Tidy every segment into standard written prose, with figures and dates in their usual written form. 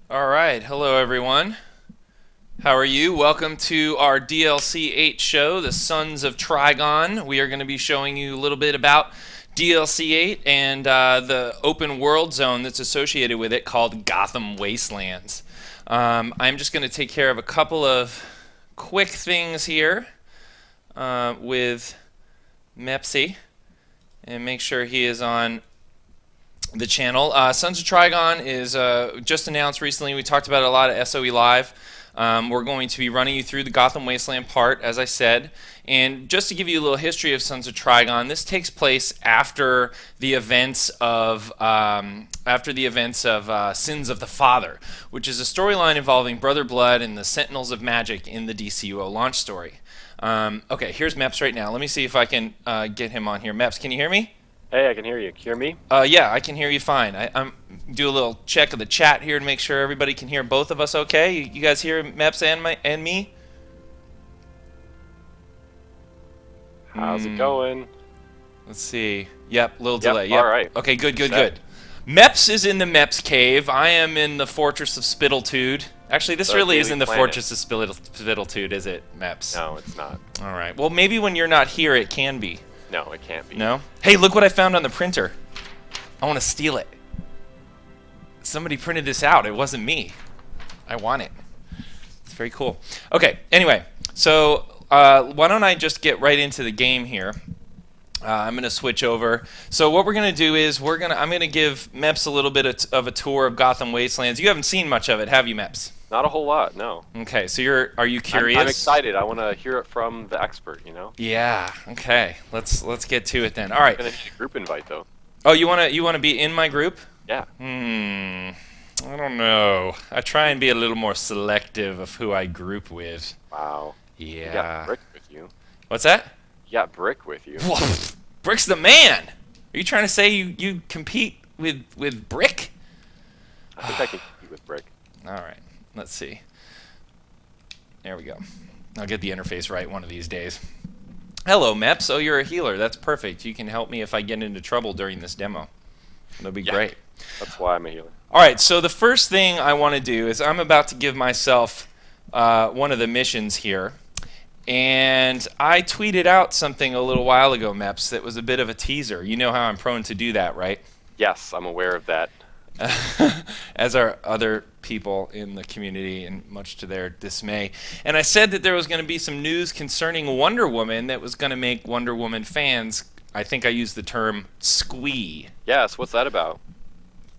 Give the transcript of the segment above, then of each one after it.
All right, hello everyone. How are you? Welcome to our DLC 8 show, The Sons of Trigon. We are going to be showing you a little bit about DLC 8 and the open world zone that's associated with it called Gotham Wastelands. I'm just going to take care of a couple of quick things here with Mepsy and make sure he is on the channel. Sons of Trigon is just announced recently. We talked about it a lot at SOE Live. We're going to be running you through the Gotham Wasteland part, as I said. And just to give you a little history of Sons of Trigon, this takes place after the events of Sins of the Father, which is a storyline involving Brother Blood and the Sentinels of Magic in the DCUO launch story. Okay, here's Meps right now. Let me see if I can get him on here. Meps, can you hear me? Hey, I can hear you. Can you hear me? Yeah, I can hear you fine. I'm do a little check of the chat here to make sure everybody can hear both of us okay. You guys hear Meps and me? How's it going? Let's see. Yep, little delay. Yep. All right. Okay, good. Meps is in the Meps cave. I am in the Fortress of Spittlitude. Actually, this really isn't the Fortress of Spittlitude, is it, Meps? No, it's not. All right. Well, maybe when you're not here, it can be. No, it can't be. No? Hey, look what I found on the printer. I want to steal it. Somebody printed this out. It wasn't me. I want it. It's very cool. Okay, anyway. So why don't I just get right into the game here. I'm going to switch over. So what we're going to do is I'm going to give Meps a little bit of a tour of Gotham Wastelands. You haven't seen much of it, have you, Meps? Not a whole lot, no. Okay, so are you curious? I'm excited. I want to hear it from the expert, you know? Yeah, okay. Let's get to it then. All right. I'm going to need a group invite, though. Oh, you want to be in my group? Yeah. I don't know. I try and be a little more selective of who I group with. Wow. Yeah. You got Brick with you. What's that? You got Brick with you. Brick's the man! Are you trying to say you compete with Brick? I think I can compete with Brick. All right. Let's see. There we go. I'll get the interface right one of these days. Hello, Meps. Oh, you're a healer. That's perfect. You can help me if I get into trouble during this demo. That'll be great. That's why I'm a healer. All right, so the first thing I want to do is I'm about to give myself one of the missions here. And I tweeted out something a little while ago, Meps, that was a bit of a teaser. You know how I'm prone to do that, right? Yes, I'm aware of that. As are other people in the community, and much to their dismay. And I said that there was going to be some news concerning Wonder Woman that was going to make Wonder Woman fans, I think I used the term, squee. Yes, what's that about?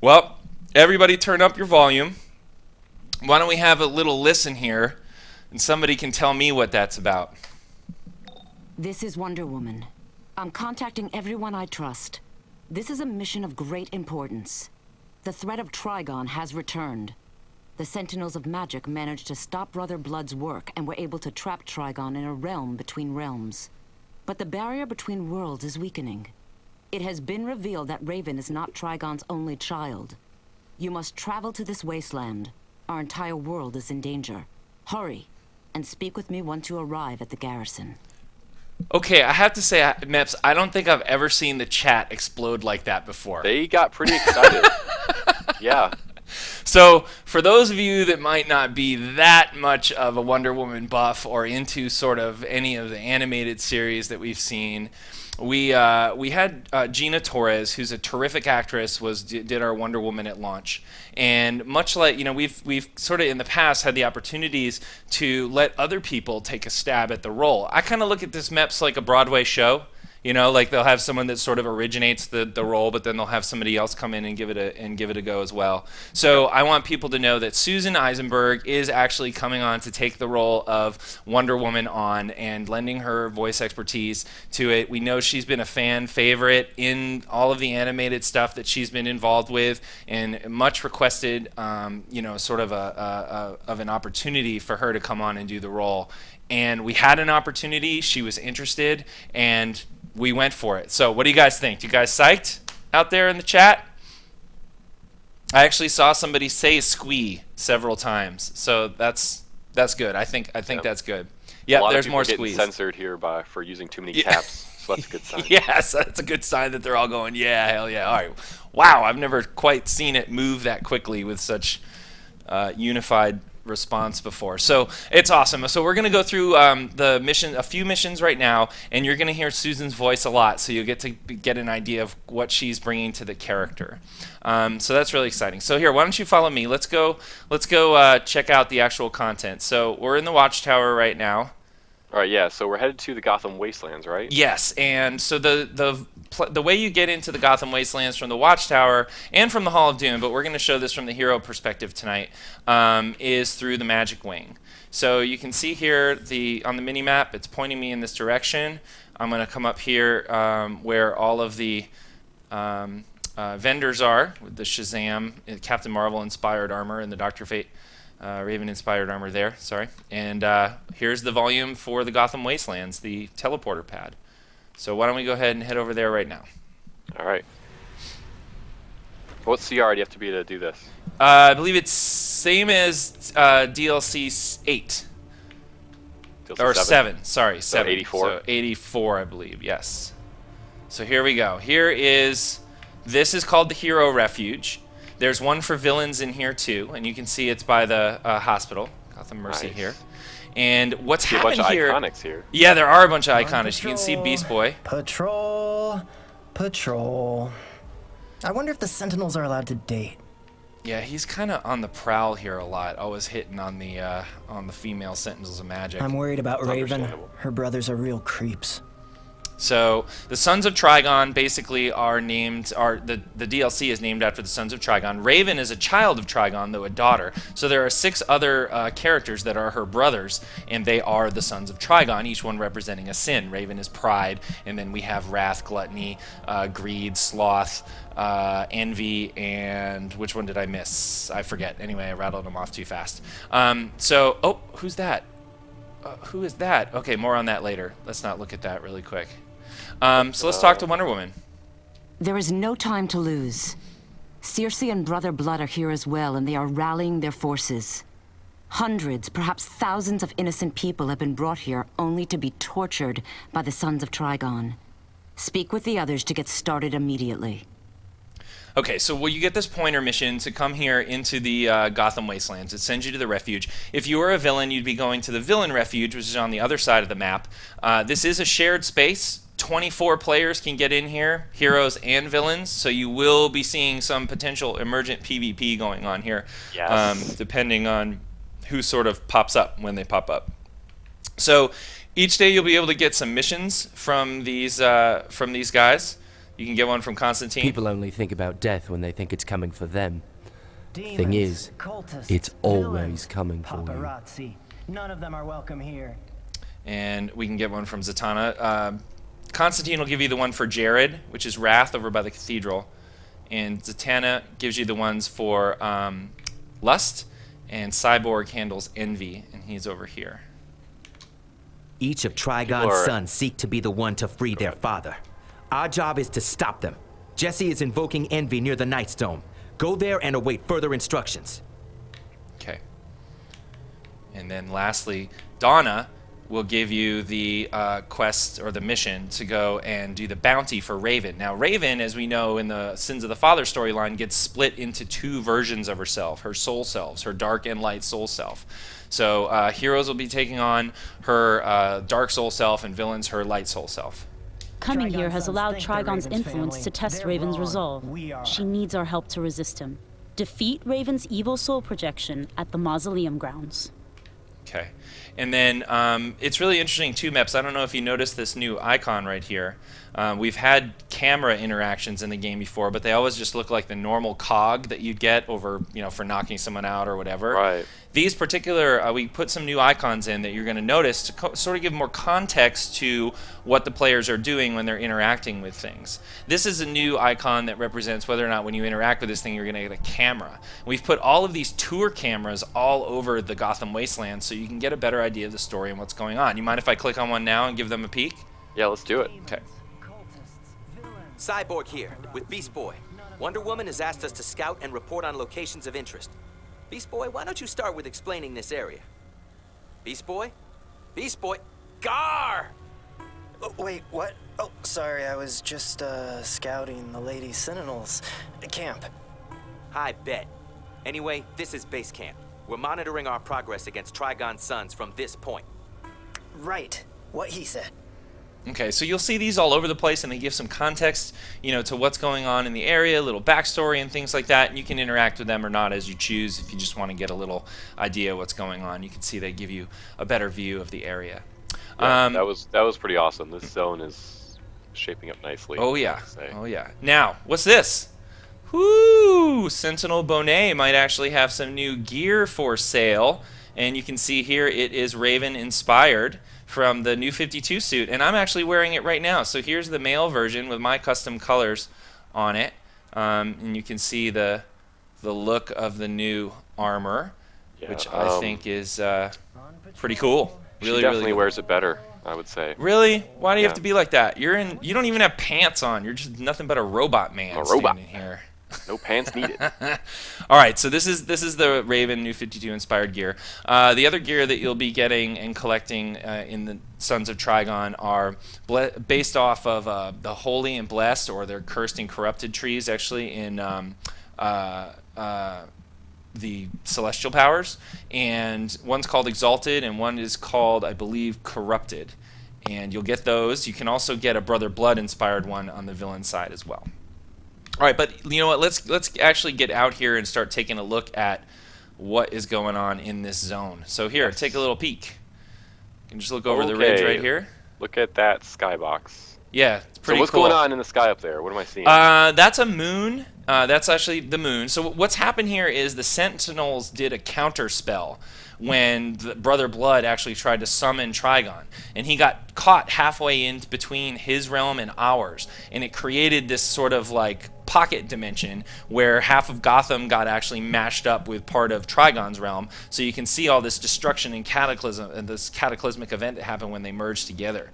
Well, everybody turn up your volume. Why don't we have a little listen here, and somebody can tell me what that's about. This is Wonder Woman. I'm contacting everyone I trust. This is a mission of great importance. The threat of Trigon has returned. The Sentinels of Magic managed to stop Brother Blood's work and were able to trap Trigon in a realm between realms. But the barrier between worlds is weakening. It has been revealed that Raven is not Trigon's only child. You must travel to this wasteland. Our entire world is in danger. Hurry, and speak with me once you arrive at the garrison. Okay, I have to say, Meps, I don't think I've ever seen the chat explode like that before. They got pretty excited. Yeah. So, for those of you that might not be that much of a Wonder Woman buff or into sort of any of the animated series that we've seen, we had Gina Torres, who's a terrific actress, did our Wonder Woman at launch. And much like, we've sort of in the past had the opportunities to let other people take a stab at the role. I kind of look at this Meps like a Broadway show. Like they'll have someone that sort of originates the role, but then they'll have somebody else come in and give it a go as well. So I want people to know that Susan Eisenberg is actually coming on to take the role of Wonder Woman on and lending her voice expertise to it. We know she's been a fan favorite in all of the animated stuff that she's been involved with, and much requested, sort of of an opportunity for her to come on and do the role. And we had an opportunity. She was interested, and we went for it. So what do you guys think? You guys psyched out there in the chat? I actually saw somebody say "squee" several times, so that's good. I think that's good. A Yeah, lot there's of people more are getting squeeze. censored here for using too many caps, so that's a good sign. Yes, that's a good sign that they're all going, yeah, hell yeah. All right. Wow, I've never quite seen it move that quickly with such unified response before. So it's awesome. So we're going to go through a few missions right now, and you're going to hear Susan's voice a lot, so you'll get to get an idea of what she's bringing to the character. So that's really exciting. So here, why don't you follow me? Let's go check out the actual content. So we're in the Watchtower right now. All right, yeah. So we're headed to the Gotham Wastelands, right? Yes, and so the way you get into the Gotham Wastelands from the Watchtower and from the Hall of Doom, but we're going to show this from the hero perspective tonight, is through the Magic Wing. So you can see here on the mini map, it's pointing me in this direction. I'm going to come up here where all of the vendors are, with the Shazam, Captain Marvel inspired armor, and the Dr. Fate Raven inspired armor there, sorry. And here's the volume for the Gotham Wastelands, the teleporter pad. So why don't we go ahead and head over there right now. All right. What CR do you have to be to do this? I believe it's same as DLC 8. DLC Or 7? 7, sorry, 7. 84? So 84, I believe, yes. So here we go. This is called the Hero Refuge. There's one for villains in here too, and you can see it's by the hospital, Gotham Mercy Nice. here. And what's See a happened bunch of here? iconics here. Yeah, there are a bunch of iconics. You can see Beast Boy. Patrol. I wonder if the Sentinels are allowed to date. Yeah, he's kind of on the prowl here a lot, always hitting on the female Sentinels of Magic. I'm worried about It's Raven. understandable. Her brothers are real creeps. So the Sons of Trigon basically the DLC is named after the Sons of Trigon. Raven is a child of Trigon, though a daughter. So there are 6 other characters that are her brothers, and they are the Sons of Trigon, each one representing a sin. Raven is pride, and then we have wrath, gluttony, greed, sloth, envy, and which one did I miss? I forget. Anyway, I rattled them off too fast. Oh, who's that? Who is that? Okay, more on that later. Let's not look at that really quick. So let's talk to Wonder Woman. There is no time to lose. Circe and Brother Blood are here as well, and they are rallying their forces. Hundreds, perhaps thousands of innocent people have been brought here only to be tortured by the Sons of Trigon. Speak with the others to get started immediately. Okay, so you get this pointer mission to come here into the Gotham Wastelands. It sends you to the refuge. If you were a villain, you'd be going to the villain refuge, which is on the other side of the map. This is a shared space. 24 players can get in here, heroes and villains, so you will be seeing some potential emergent PvP going on here, Yes. depending on who sort of pops up when they pop up. So each day you'll be able to get some missions from these guys. You can get one from Constantine. People only think about death when they think it's coming for them. Demons, Thing is, cultists, it's always villains, coming for you. paparazzi. None of them are welcome here. And we can get one from Zatanna. Constantine will give you the one for Jared, which is Wrath over by the Cathedral. And Zatanna gives you the ones for Lust, and Cyborg handles Envy, and he's over here. Each of People Trigon's are- sons seek to be the one to free their father. Our job is to stop them. Jesse is invoking Envy near the Nightstone. Go there and await further instructions. Okay. And then lastly, Donna will give you the quest or the mission to go and do the bounty for Raven. Now, Raven, as we know in the Sins of the Father storyline, gets split into 2 versions of herself, her soul selves, her dark and light soul self. So heroes will be taking on her dark soul self, and villains her light soul self. Coming here Trigon has sons allowed think they're Trigon's Raven's influence family. to test They're Raven's wrong. resolve. We are. She needs our help to resist him. Defeat Raven's evil soul projection at the Mausoleum grounds. Okay. And then it's really interesting too, Meps. I don't know if you noticed this new icon right here. We've had camera interactions in the game before, but they always just look like the normal cog that you'd get over, for knocking someone out or whatever. Right. These particular, we put some new icons in that you're going to notice to sort of give more context to what the players are doing when they're interacting with things. This is a new icon that represents whether or not when you interact with this thing, you're going to get a camera. We've put all of these tour cameras all over the Gotham Wasteland so you can get a better idea of the story and what's going on. You mind if I click on one now and give them a peek? Yeah, let's do it. Okay. Cultists, villains. Cyborg here, with Beast Boy. Wonder Woman has asked us to scout and report on locations of interest. Beast Boy, why don't you start with explaining this area? Beast Boy? Beast Boy? Gar! Oh, wait, what? Oh, sorry, I was just, scouting the Lady Sentinels camp. I bet. Anyway, this is base camp. We're monitoring our progress against Trigon's sons from this point. Right. What he said. Okay, so you'll see these all over the place, and they give some context, to what's going on in the area, a little backstory and things like that. And you can interact with them or not as you choose. If you just want to get a little idea of what's going on, you can see they give you a better view of the area. Yeah, that was pretty awesome. This zone is shaping up nicely. Oh I yeah, have to say. oh yeah. Now, what's this? Whoo! Sentinel Bonet might actually have some new gear for sale, and you can see here it is Raven inspired from the new 52 suit, and I'm actually wearing it right now. So here's the male version with my custom colors on it, and you can see the look of the new armor, Yeah, which I think is pretty cool. She Really, definitely really cool. wears it better, I would say. Really? Why do you have Yeah. to be like that? You don't even have pants on. You're just nothing but a robot man A robot. standing here. No pants needed. All right, so this is the Raven New 52 inspired gear. The other gear that you'll be getting and collecting in the Sons of Trigon are based off of the Holy and Blessed, or their Cursed and Corrupted trees, actually, in the Celestial Powers. And one's called Exalted, and one is called, I believe, Corrupted. And you'll get those. You can also get a Brother Blood inspired one on the villain side as well. All right, but you know what? Let's actually get out here and start taking a look at what is going on in this zone. So here, take a little peek. You can just look over the ridge right here. Look at that skybox. Yeah, it's pretty So what's cool. going on in the sky up there? What am I seeing? That's a moon. That's actually the moon. So what's happened here is the Sentinels did a counter spell when the Brother Blood actually tried to summon Trigon, and he got caught halfway in between his realm and ours, and it created this sort of like pocket dimension where half of Gotham got actually mashed up with part of Trigon's realm. So you can see all this destruction and cataclysm, and this cataclysmic event that happened when they merged together.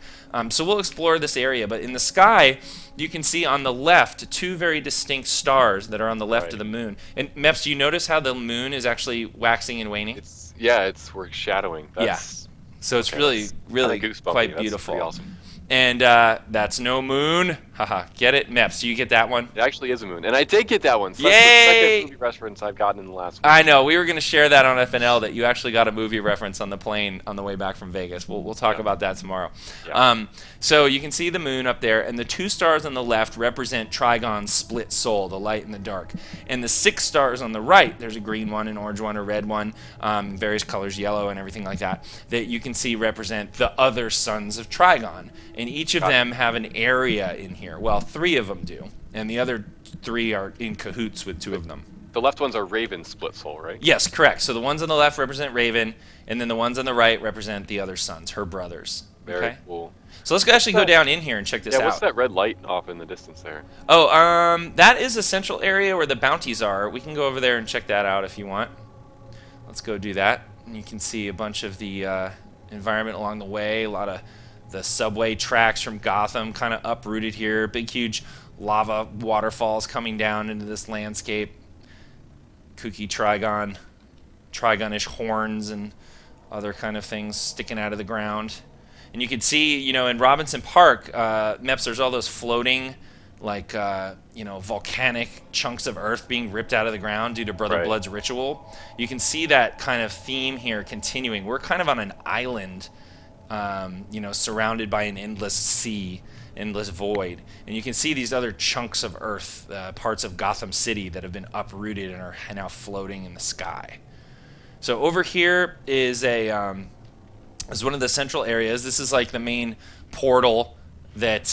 So we'll explore this area, but in the sky you can see on the left two very distinct stars that are on the left of the moon. And Meps, do you notice how the moon is actually waxing and waning? We're shadowing. That's, So it's okay, really, that's really kinda goosebumpy. quite That's beautiful. pretty awesome. And that's no moon. Haha, get it? Meps, do you get that one? It actually is a moon, and I did get that one. So Yay! that's the second movie reference I've gotten in the last one. I know, we were going to share that on FNL, that you actually got a movie reference on the plane on the way back from Vegas. We'll talk about that tomorrow. Yeah. So you can see the moon up there, and the two stars on the left represent Trigon's split soul, the light and the dark. And the 6 stars on the right, there's a green one, an orange one, a red one, various colors, yellow and everything like that, that you can see represent the other sons of Trigon. And each of them have an area in here. Well, 3 of them do, and the other 3 are in cahoots with 2 of them. The left ones are Raven split soul, right? Yes, correct. So the ones on the left represent Raven, and then the ones on the right represent the other sons, her brothers. Very Okay? cool. So let's actually go down in here and check this Yeah, what's out. that red light off in the distance there? Oh, that is a central area where the bounties are. We can go over there and check that out if you want. Let's go do that. And you can see a bunch of the environment along the way, a lot of the subway tracks from Gotham kind of uprooted here. Big, huge lava waterfalls coming down into this landscape. Kooky Trigon-ish horns and other kind of things sticking out of the ground. And you can see, in Robinson Park, Meps, there's all those floating, like, volcanic chunks of earth being ripped out of the ground due to Brother Blood's ritual. You can see that kind of theme here continuing. We're kind of on an island, surrounded by an endless sea, endless void. And you can see these other chunks of earth, parts of Gotham City that have been uprooted and are now floating in the sky. So over here is is one of the central areas. This is like the main portal that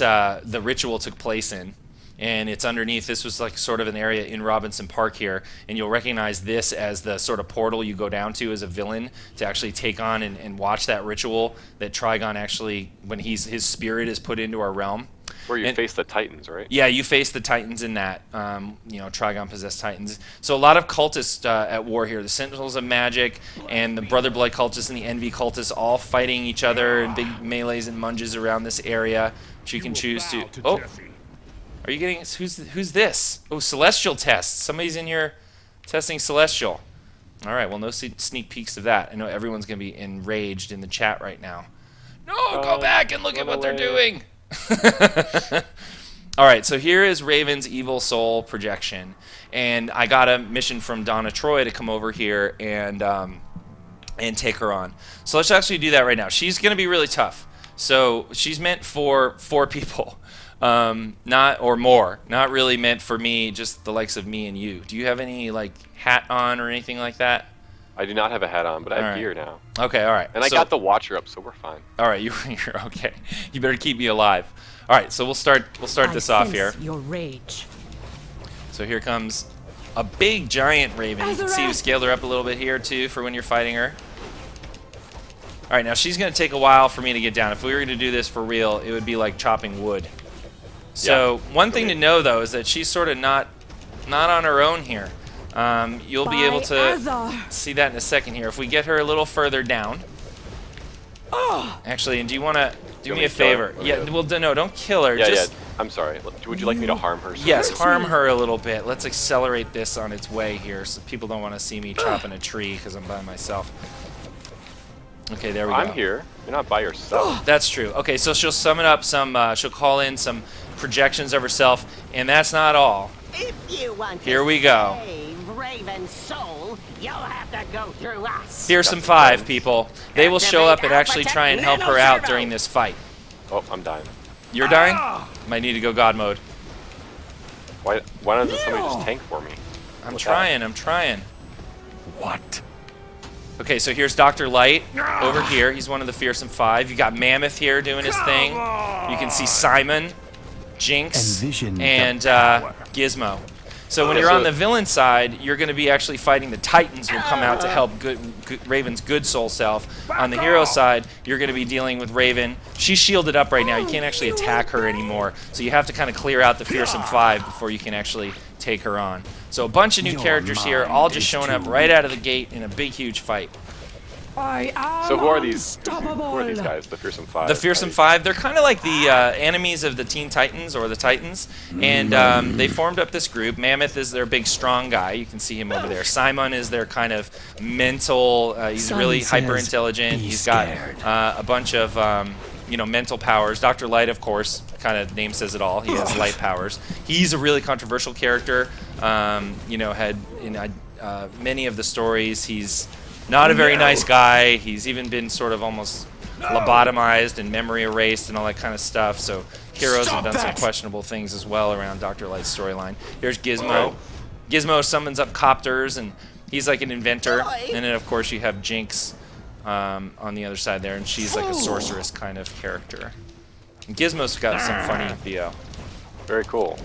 the ritual took place in. And it's underneath. This was like sort of an area in Robinson Park here, and you'll recognize this as the sort of portal you go down to as a villain to actually take on and watch that ritual that Trigon actually, when his spirit is put into our realm. Where you face the Titans, right? Yeah, you face the Titans in that. Trigon possessed Titans. So a lot of cultists at war here. The Sentinels of Magic and the Brother Blood cultists and the Envy cultists all fighting each other in big melees and munges around this area, which you can choose to. Oh. Are you getting... Who's this? Oh, Celestial test. Somebody's in here testing Celestial. All right, well, no sneak peeks of that. I know everyone's going to be enraged in the chat right now. No, go back and look at what they're doing. All right, so here is Raven's Evil Soul projection. And I got a mission from Donna Troy to come over here and take her on. So let's actually do that right now. She's going to be really tough. So she's meant for 4 people, or more. Not really meant for me, just the likes of me and you. Do you have any like hat on or anything like that? I do not have a hat on, but I have All right. gear now. Okay, all right. And I got the Watcher up, so we're fine. All right, you're okay. You better keep me alive. All right, so we'll start this off here. Your rage. So here comes a big giant Raven. You can see we scaled her up a little bit here too for when you're fighting her. All right, now she's going to take a while for me to get down. If we were going to do this for real, it would be like chopping wood. So one thing to know though is that she's sort of not on her own here. You'll be able to see that in a second here. If we get her a little further down. Actually, and do you want to do me a favor? Yeah, well, no, don't kill her. Yeah. I'm sorry. Would you like me to harm her? Yes, harm her a little bit. Let's accelerate this on its way here so people don't want to see me chopping a tree because I'm by myself. Okay, there we go. I'm here. You're not by yourself. That's true. Okay, so she'll summon up some, she'll call in some projections of herself, and that's not all. If you want Here we go. save Raven's soul, you'll have to go through us. Fearsome 5 people. They will show up and actually try and help her out during this fight. Oh, I'm dying. You're dying? Might need to go God mode. Why doesn't somebody just tank for me? I'm trying. What? Okay, so here's Dr. Light over here. He's one of the Fearsome 5. You got Mammoth here doing his thing. You can see Simon, Jinx, and Gizmo. So when you're on the villain side, you're going to be actually fighting the Titans will come out to help Raven's good soul self. On the hero side, you're going to be dealing with Raven. She's shielded up right now. You can't actually attack her anymore. So you have to kind of clear out the Fearsome 5 before you can actually take her on. So a bunch of new characters here, all just showing up right out of the gate in a big, huge fight. So who are these guys? The Fearsome 5? The Fearsome 5, they're kind of like the enemies of the Teen Titans or the Titans, and they formed up this group. Mammoth is their big, strong guy. You can see him over there. Simon is their kind of mental, he's really hyper-intelligent. He's got a bunch of mental powers. Dr. Light, of course, kind of name says it all. He has light powers. He's a really controversial character. Had in many of the stories, he's not a very nice guy. He's even been sort of almost lobotomized and memory erased and all that kind of stuff. So heroes have done some questionable things as well around Dr. Light's storyline. Here's Gizmo. Gizmo summons up copters, and he's like an inventor. And then, of course, you have Jinx on the other side there, and she's like a sorceress kind of character. And Gizmo's got some funny VO. Very cool.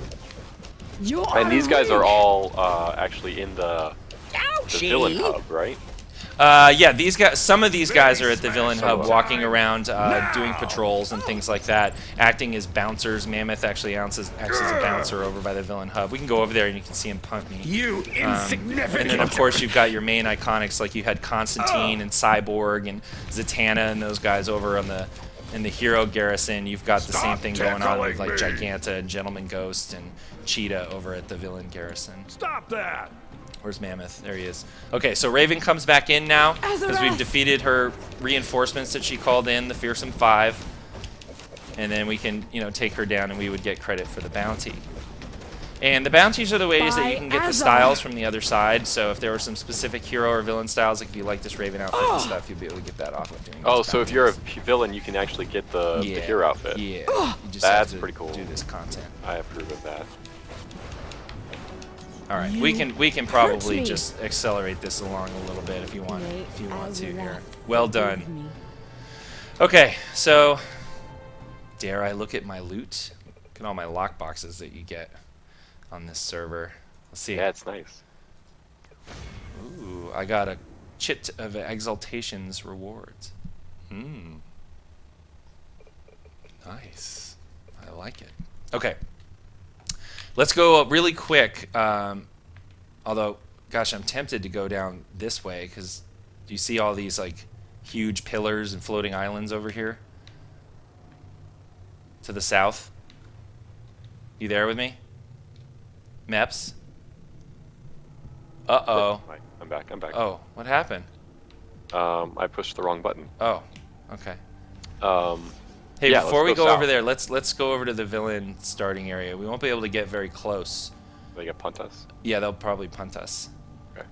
And these guys are all actually in the villain hub, right? Yeah, these guys. Some of these guys are at the villain hub, walking around, doing patrols and things like that, acting as bouncers. Mammoth actually acts as a bouncer over by the villain hub. We can go over there and you can see him punt me. You insignificant. And then of course you've got your main iconics, like you had Constantine and Cyborg and Zatanna and those guys over on in the hero garrison. You've got the same thing going on with like Giganta and Gentleman Ghost and Cheetah over at the villain garrison. Stop that. Where's Mammoth? There he is. Okay, so Raven comes back in now because we've defeated her reinforcements that she called in, the Fearsome 5. And then we can, take her down and we would get credit for the bounty. And the bounties are the ways that you can get the styles from the other side. So if there were some specific hero or villain styles, like if you like this Raven outfit and stuff, you'll be able to get that off of doing Oh, so if you're a villain, you can actually get the hero outfit. Yeah. You just That's have to pretty cool. do this content. I approve of that. All right, we can probably just accelerate this along a little bit if you want to here. Well done. Okay, so dare I look at my loot? Look at all my lockboxes that you get on this server. Let's see. Yeah, it's nice. Ooh, I got a chit of exaltations rewards. Nice. I like it. Okay. Let's go really quick, although, gosh, I'm tempted to go down this way, because do you see all these, like, huge pillars and floating islands over here? To the south? You there with me? Meps? Uh-oh. I'm back. Oh, what happened? I pushed the wrong button. Oh, okay. Hey, Yeah, before we let's go go south. over there, let's go over to the villain starting area. We won't be able to get very close. They get punt us. Yeah, they'll probably punt us. Okay.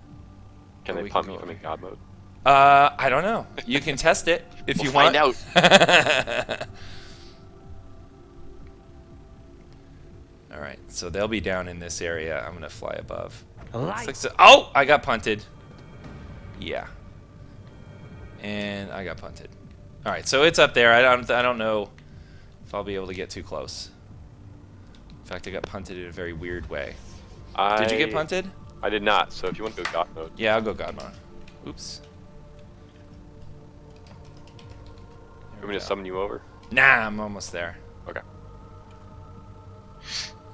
Can But they we punt can me go from in God mode? I don't know. You can test it if you want. Find out. All right, so they'll be down in this area. I'm gonna fly above. Light. Oh, I got punted. Yeah. And I got punted. All right, so it's up there. I don't know if I'll be able to get too close. In fact, I got punted in a very weird way. Did you get punted? I did not. So if you want to go God mode, Yeah, I'll go God mode. Oops. you want me to summon you over? Nah, I'm almost there. Okay.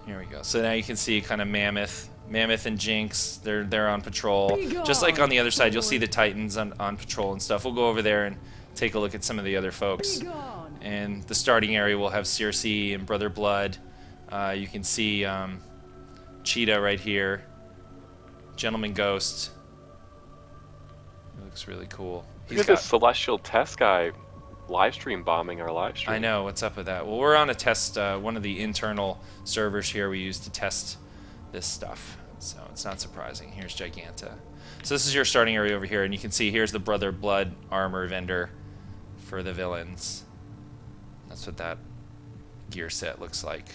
Here we go. So now you can see kind of Mammoth and Jinx. They're on patrol. Just like on the other side, you'll see the Titans on patrol and stuff. We'll go over there and take a look at some of the other folks. And the starting area will have Circe and Brother Blood. You can see Cheetah right here. Gentleman Ghost. He looks really cool. Look at this Celestial Test guy live stream bombing our live stream. I know, what's up with that? Well, we're on a test, one of the internal servers here we use to test this stuff. So it's not surprising. Here's Giganta. So this is your starting area over here, and you can see here's the Brother Blood armor vendor for the villains. That's what that gear set looks like.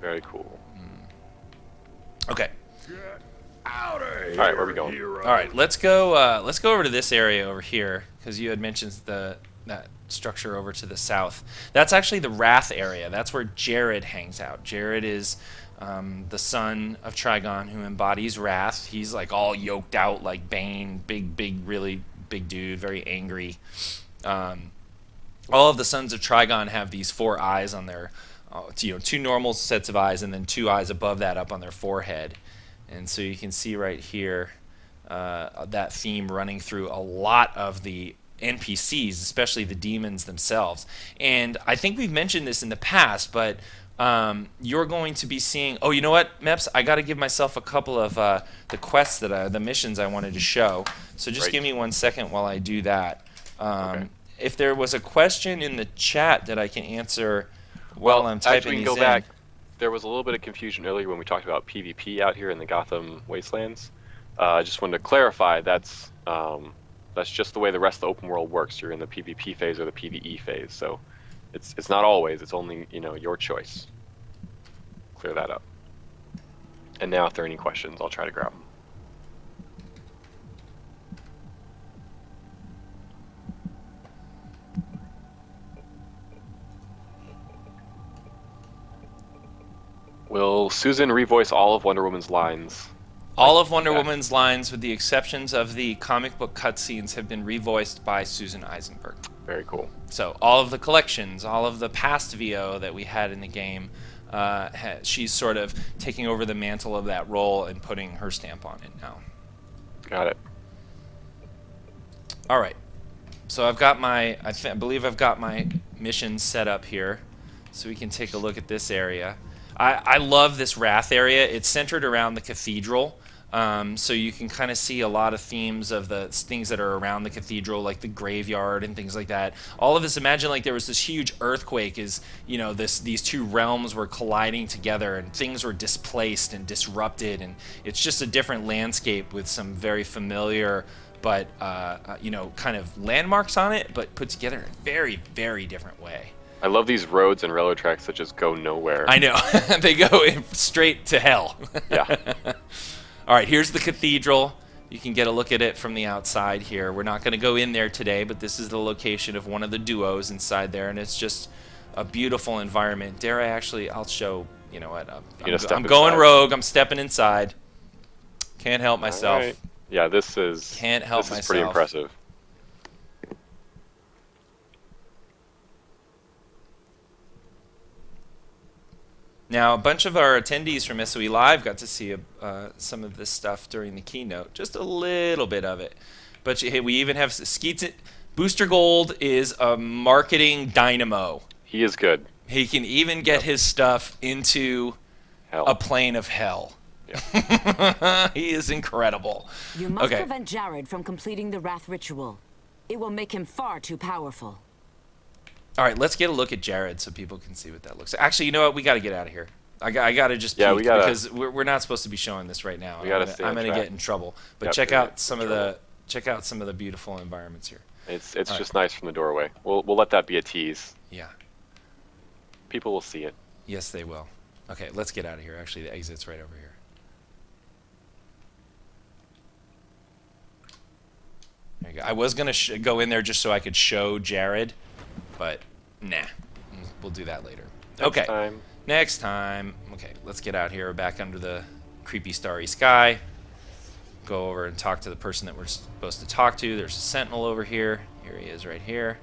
Very cool. Okay. Out of here, All right, where are we going? hero. All right, let's go over to this area over here because you had mentioned that structure over to the south. That's actually the Wrath area. That's where Jared hangs out. Jared is the son of Trigon who embodies Wrath. He's like all yoked out like Bane, big, really big dude, very angry. All of the sons of Trigon have these 4 eyes on their, 2 normal sets of eyes and then 2 eyes above that up on their forehead. And so you can see right here that theme running through a lot of the NPCs, especially the demons themselves. And I think we've mentioned this in the past, but you're going to be seeing... Oh, you know what, Meps? I got to give myself a couple of the quests, the missions I wanted to show. So just give me 1 second while I do that. Okay. If there was a question in the chat that I can answer while I'm typing actually, we these can go in. back. There was a little bit of confusion earlier when we talked about PvP out here in the Gotham Wastelands. I just wanted to clarify that's just the way the rest of the open world works. You're in the PvP phase or the PvE phase, so it's not always. It's only your choice. Clear that up. And now, if there are any questions, I'll try to grab them. Will Susan revoice all of Wonder Woman's lines? All of Wonder Woman's lines, with the exceptions of the comic book cutscenes, have been revoiced by Susan Eisenberg. Very cool. So all of the collections, all of the past VO that we had in the game, she's sort of taking over the mantle of that role and putting her stamp on it now. Got it. All right. So I've got my, I believe I've got my mission set up here, so we can take a look at this area. I love this Wrath area. It's centered around the cathedral, so you can kind of see a lot of themes of the things that are around the cathedral, like the graveyard and things like that. All of this, imagine like there was this huge earthquake, these 2 realms were colliding together and things were displaced and disrupted, and it's just a different landscape with some very familiar but kind of landmarks on it, but put together in a very, very different way. I love these roads and railroad tracks that just go nowhere. I know. They go straight to hell. Yeah. All right, here's the cathedral. You can get a look at it from the outside here. We're not going to go in there today, but this is the location of one of the duos inside there, and it's just a beautiful environment. Dare I actually, I'll show, you know what, I'm going rogue. I'm stepping inside. Can't help myself. All right. Yeah, this is Can't help this is myself. pretty impressive. Now, a bunch of our attendees from SOE Live got to see some of this stuff during the keynote, just a little bit of it. But hey, we even have Skeets. Booster Gold is a marketing dynamo. He is good. He can even get his stuff into Hell. a plane of hell. Yeah. He is incredible. You must Okay. prevent Jared from completing the Wrath ritual. It will make him far too powerful. All right, let's get a look at Jared so people can see what that looks like. Actually, you know what? We got to get out of here. I got to just Yeah, peek we gotta- because we're not supposed to be showing this right now. We gotta stay on I'm gonna track. get in trouble. But Yep, check you're out in some of trouble. the beautiful environments here. It's All just nice from the doorway. We'll let that be a tease. Yeah. People will see it. Yes, they will. Okay, let's get out of here. Actually, the exit's right over here. There you go. I was gonna go in there just so I could show Jared, but nah. We'll do that later. Okay. Time. Next time. Okay, let's get out here, back under the creepy starry sky. Go over and talk to the person that we're supposed to talk to. There's a sentinel over here. Here he is right here.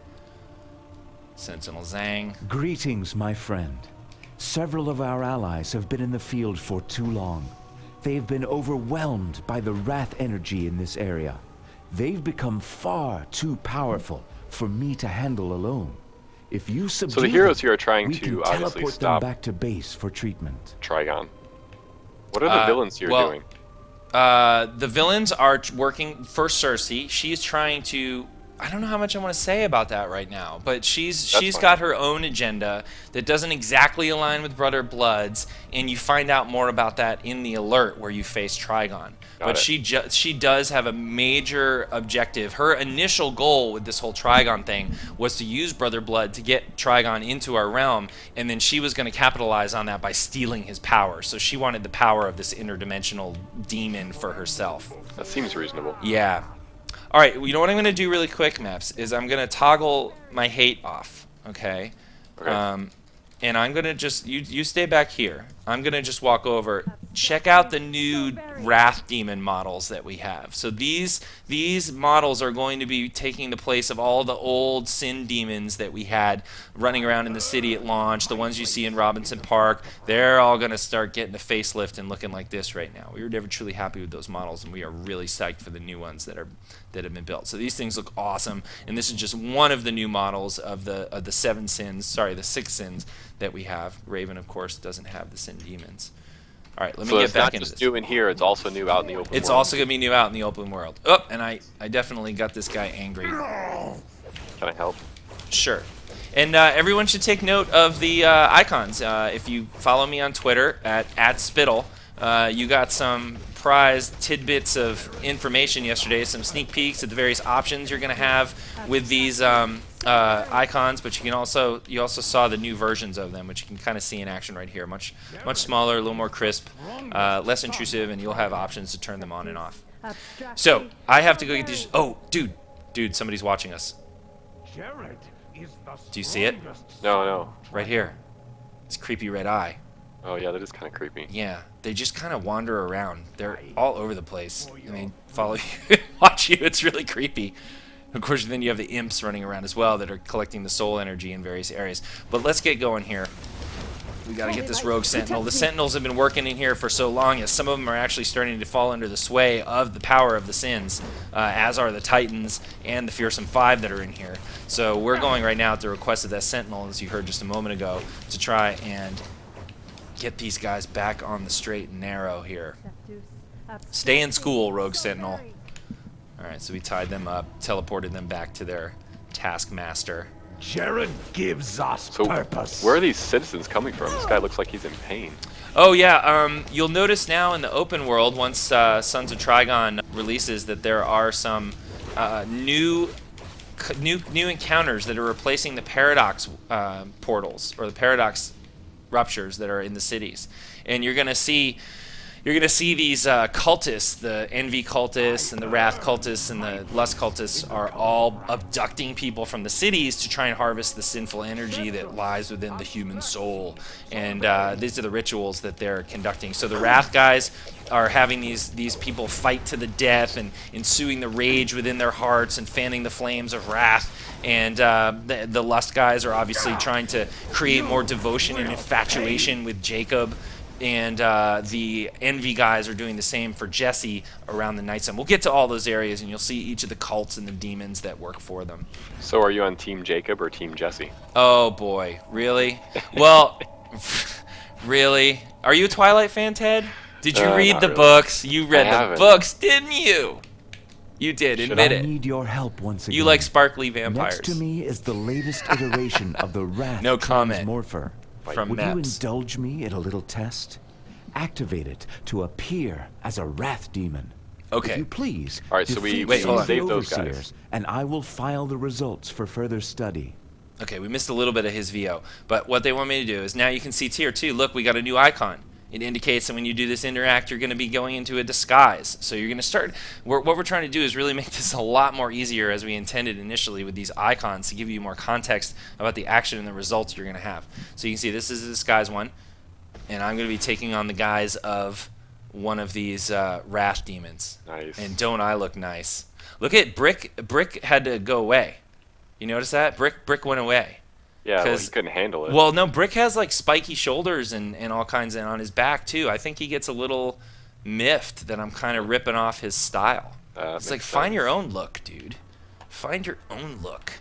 Sentinel Zhang. Greetings, my friend. Several of our allies have been in the field for too long. They've been overwhelmed by the wrath energy in this area. They've become far too powerful for me to handle alone. If you subdue So the heroes them, here are trying we to can obviously teleport stop them back to base for treatment. Trigon. What are the villains here doing? The villains are working for Cersei. She's trying to... I don't know how much I want to say about that right now, but she's fine. got her own agenda that doesn't exactly align with Brother Blood's, and you find out more about that in the alert where you face Trigon. But she does have a major objective. Her initial goal with this whole Trigon thing was to use Brother Blood to get Trigon into our realm, and then she was going to capitalize on that by stealing his power. So she wanted the power of this interdimensional demon for herself. That seems reasonable. Yeah. All right, you know what I'm going to do really quick, Maps, is I'm going to toggle my hate off, okay? Okay. And I'm going to just, you stay back here. I'm going to just walk over. Check out the new Wrath Demon models that we have. So these models are going to be taking the place of all the old Sin Demons that we had running around in the city at launch, the ones you see in Robinson Park. They're all going to start getting a facelift and looking like this right now. We were never truly happy with those models, and we are really psyched for the new ones that have been built. So these things look awesome, and this is just one of the new models of the 6 sins that we have. Raven, of course, doesn't have the Sin Demons. All right, let me get back into this. It's not just new in here, it's also new out in the open world. It's also going to be new out in the open world. Oh, and I definitely got this guy angry. Can I help? Sure. And everyone should take note of the icons. If you follow me on Twitter at Spittle, you got some prized tidbits of information yesterday, some sneak peeks at the various options you're going to have with these icons, but you also saw the new versions of them, which you can kind of see in action right here. Much smaller, a little more crisp, less intrusive, and you'll have options to turn them on and off. So I have to go get these. Oh, dude, somebody's watching us. Do you see it? No. Right here. This creepy red eye. Oh yeah, that is kind of creepy. Yeah, they just kind of wander around. They're all over the place, and they follow you, watch you. It's really creepy. Of course, then you have the imps running around as well that are collecting the soul energy in various areas. But let's get going here. We got to get this rogue sentinel. The sentinels have been working in here for so long, as some of them are actually starting to fall under the sway of the power of the sins, as are the titans and the fearsome 5 that are in here. So we're going right now at the request of that sentinel, as you heard just a moment ago, to try and get these guys back on the straight and narrow here. Stay in school, rogue sentinel. Alright, so we tied them up, teleported them back to their taskmaster. Jared gives us purpose. Where are these citizens coming from? This guy looks like he's in pain. Oh yeah, you'll notice now in the open world, once Sons of Trigon releases, that there are some new encounters that are replacing the paradox portals, or the paradox ruptures that are in the cities. And you're gonna see these cultists, the envy cultists and the wrath cultists and the lust cultists, are all abducting people from the cities to try and harvest the sinful energy that lies within the human soul. And these are the rituals that they're conducting. So the wrath guys are having these people fight to the death and ensuing the rage within their hearts and fanning the flames of wrath. And the lust guys are obviously trying to create more devotion and infatuation with Jacob, and the Envy guys are doing the same for Jesse around the Night Sun. We'll get to all those areas, and you'll see each of the cults and the demons that work for them. So are you on Team Jacob or Team Jesse? Oh boy, really? Well, really? Are you a Twilight fan, Ted? Did you read the books? You read the books, didn't you? You did, admit it. I need your help once again. You like sparkly vampires. Next to me is the latest iteration of the Wrath No comment. Transmorpher. From Would you Meps. indulge me in a little test? Activate it to appear as a Wrath demon. Okay. If you please, All right, so we defeat some of the save those guys. overseers, and I will file the results for further study. Okay, we missed a little bit of his VO, but what they want me to do is now you can see tier 2. Look, we got a new icon. It indicates that when you do this interact, you're going to be going into a disguise. So you're going to start. What we're trying to do is really make this a lot more easier, as we intended initially with these icons, to give you more context about the action and the results you're going to have. So you can see this is the disguise one, and I'm going to be taking on the guise of one of these Wrath demons. Nice. And don't I look nice? Look at Brick. Brick had to go away. You notice that? Brick went away. Yeah, well, he couldn't handle it. Well, no, Brick has like spiky shoulders and all kinds, and on his back too. I think he gets a little miffed that I'm kind of ripping off his style. It's like, find your own look, dude. Find your own look.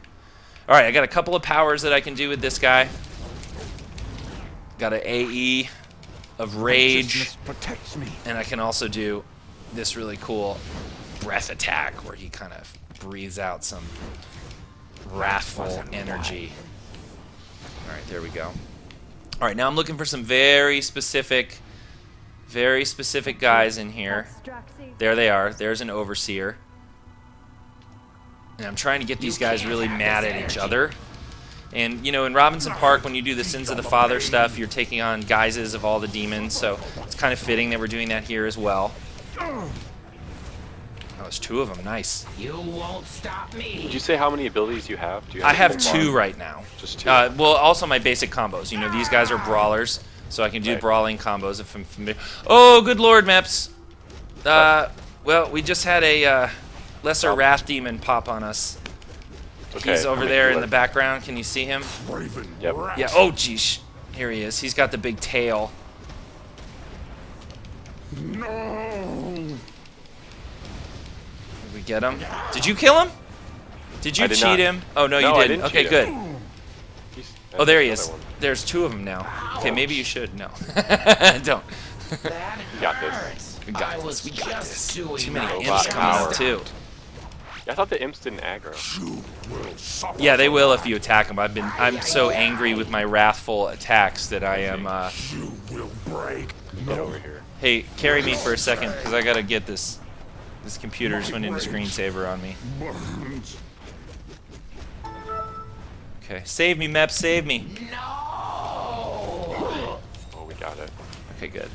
All right, I got a couple of powers that I can do with this guy. Got an AE of Rage, protects me. and I can also do this really cool breath attack where he kind of breathes out some wrathful energy. All right, there we go. All right, now I'm looking for some very specific guys in here. There they are. There's an Overseer. And I'm trying to get these guys really mad at each other. And, you know, in Robinson Park, when you do the Sins of the Father stuff, you're taking on guises of all the demons, so it's kind of fitting that we're doing that here as well. Oh, there's 2 of them. Nice. You won't stop me. Did you say how many abilities you have? Do you I have a 2 bar? right now. Just 2. Well, also my basic combos. You know, these guys are brawlers, so I can do brawling combos if I'm familiar. Oh, good lord, Meps. Well, we just had a lesser Wrath demon pop on us. Okay, He's over there in the background. Can you see him? Yep. Yeah. Oh, geez. Here he is. He's got the big tail. No. Did we get him? Did you kill him? Did you I did cheat not. him? Oh, no, you I didn't. didn't Okay, cheat good. him. Oh, there he There's is. another one. There's 2 of them now. Okay, maybe you should. No. Don't. You got this. We got this. We got this. doing Too many my imps best. coming out, too. Yeah, I thought the imps didn't aggro. Yeah, they will if you attack them. I'm so angry with my wrathful attacks that I am. You will break. Get over here. Hey, carry me for a second, because I gotta get this. This computer just went into screensaver on me. Okay, save me, Mep, save me. Oh, we got it. Okay, good.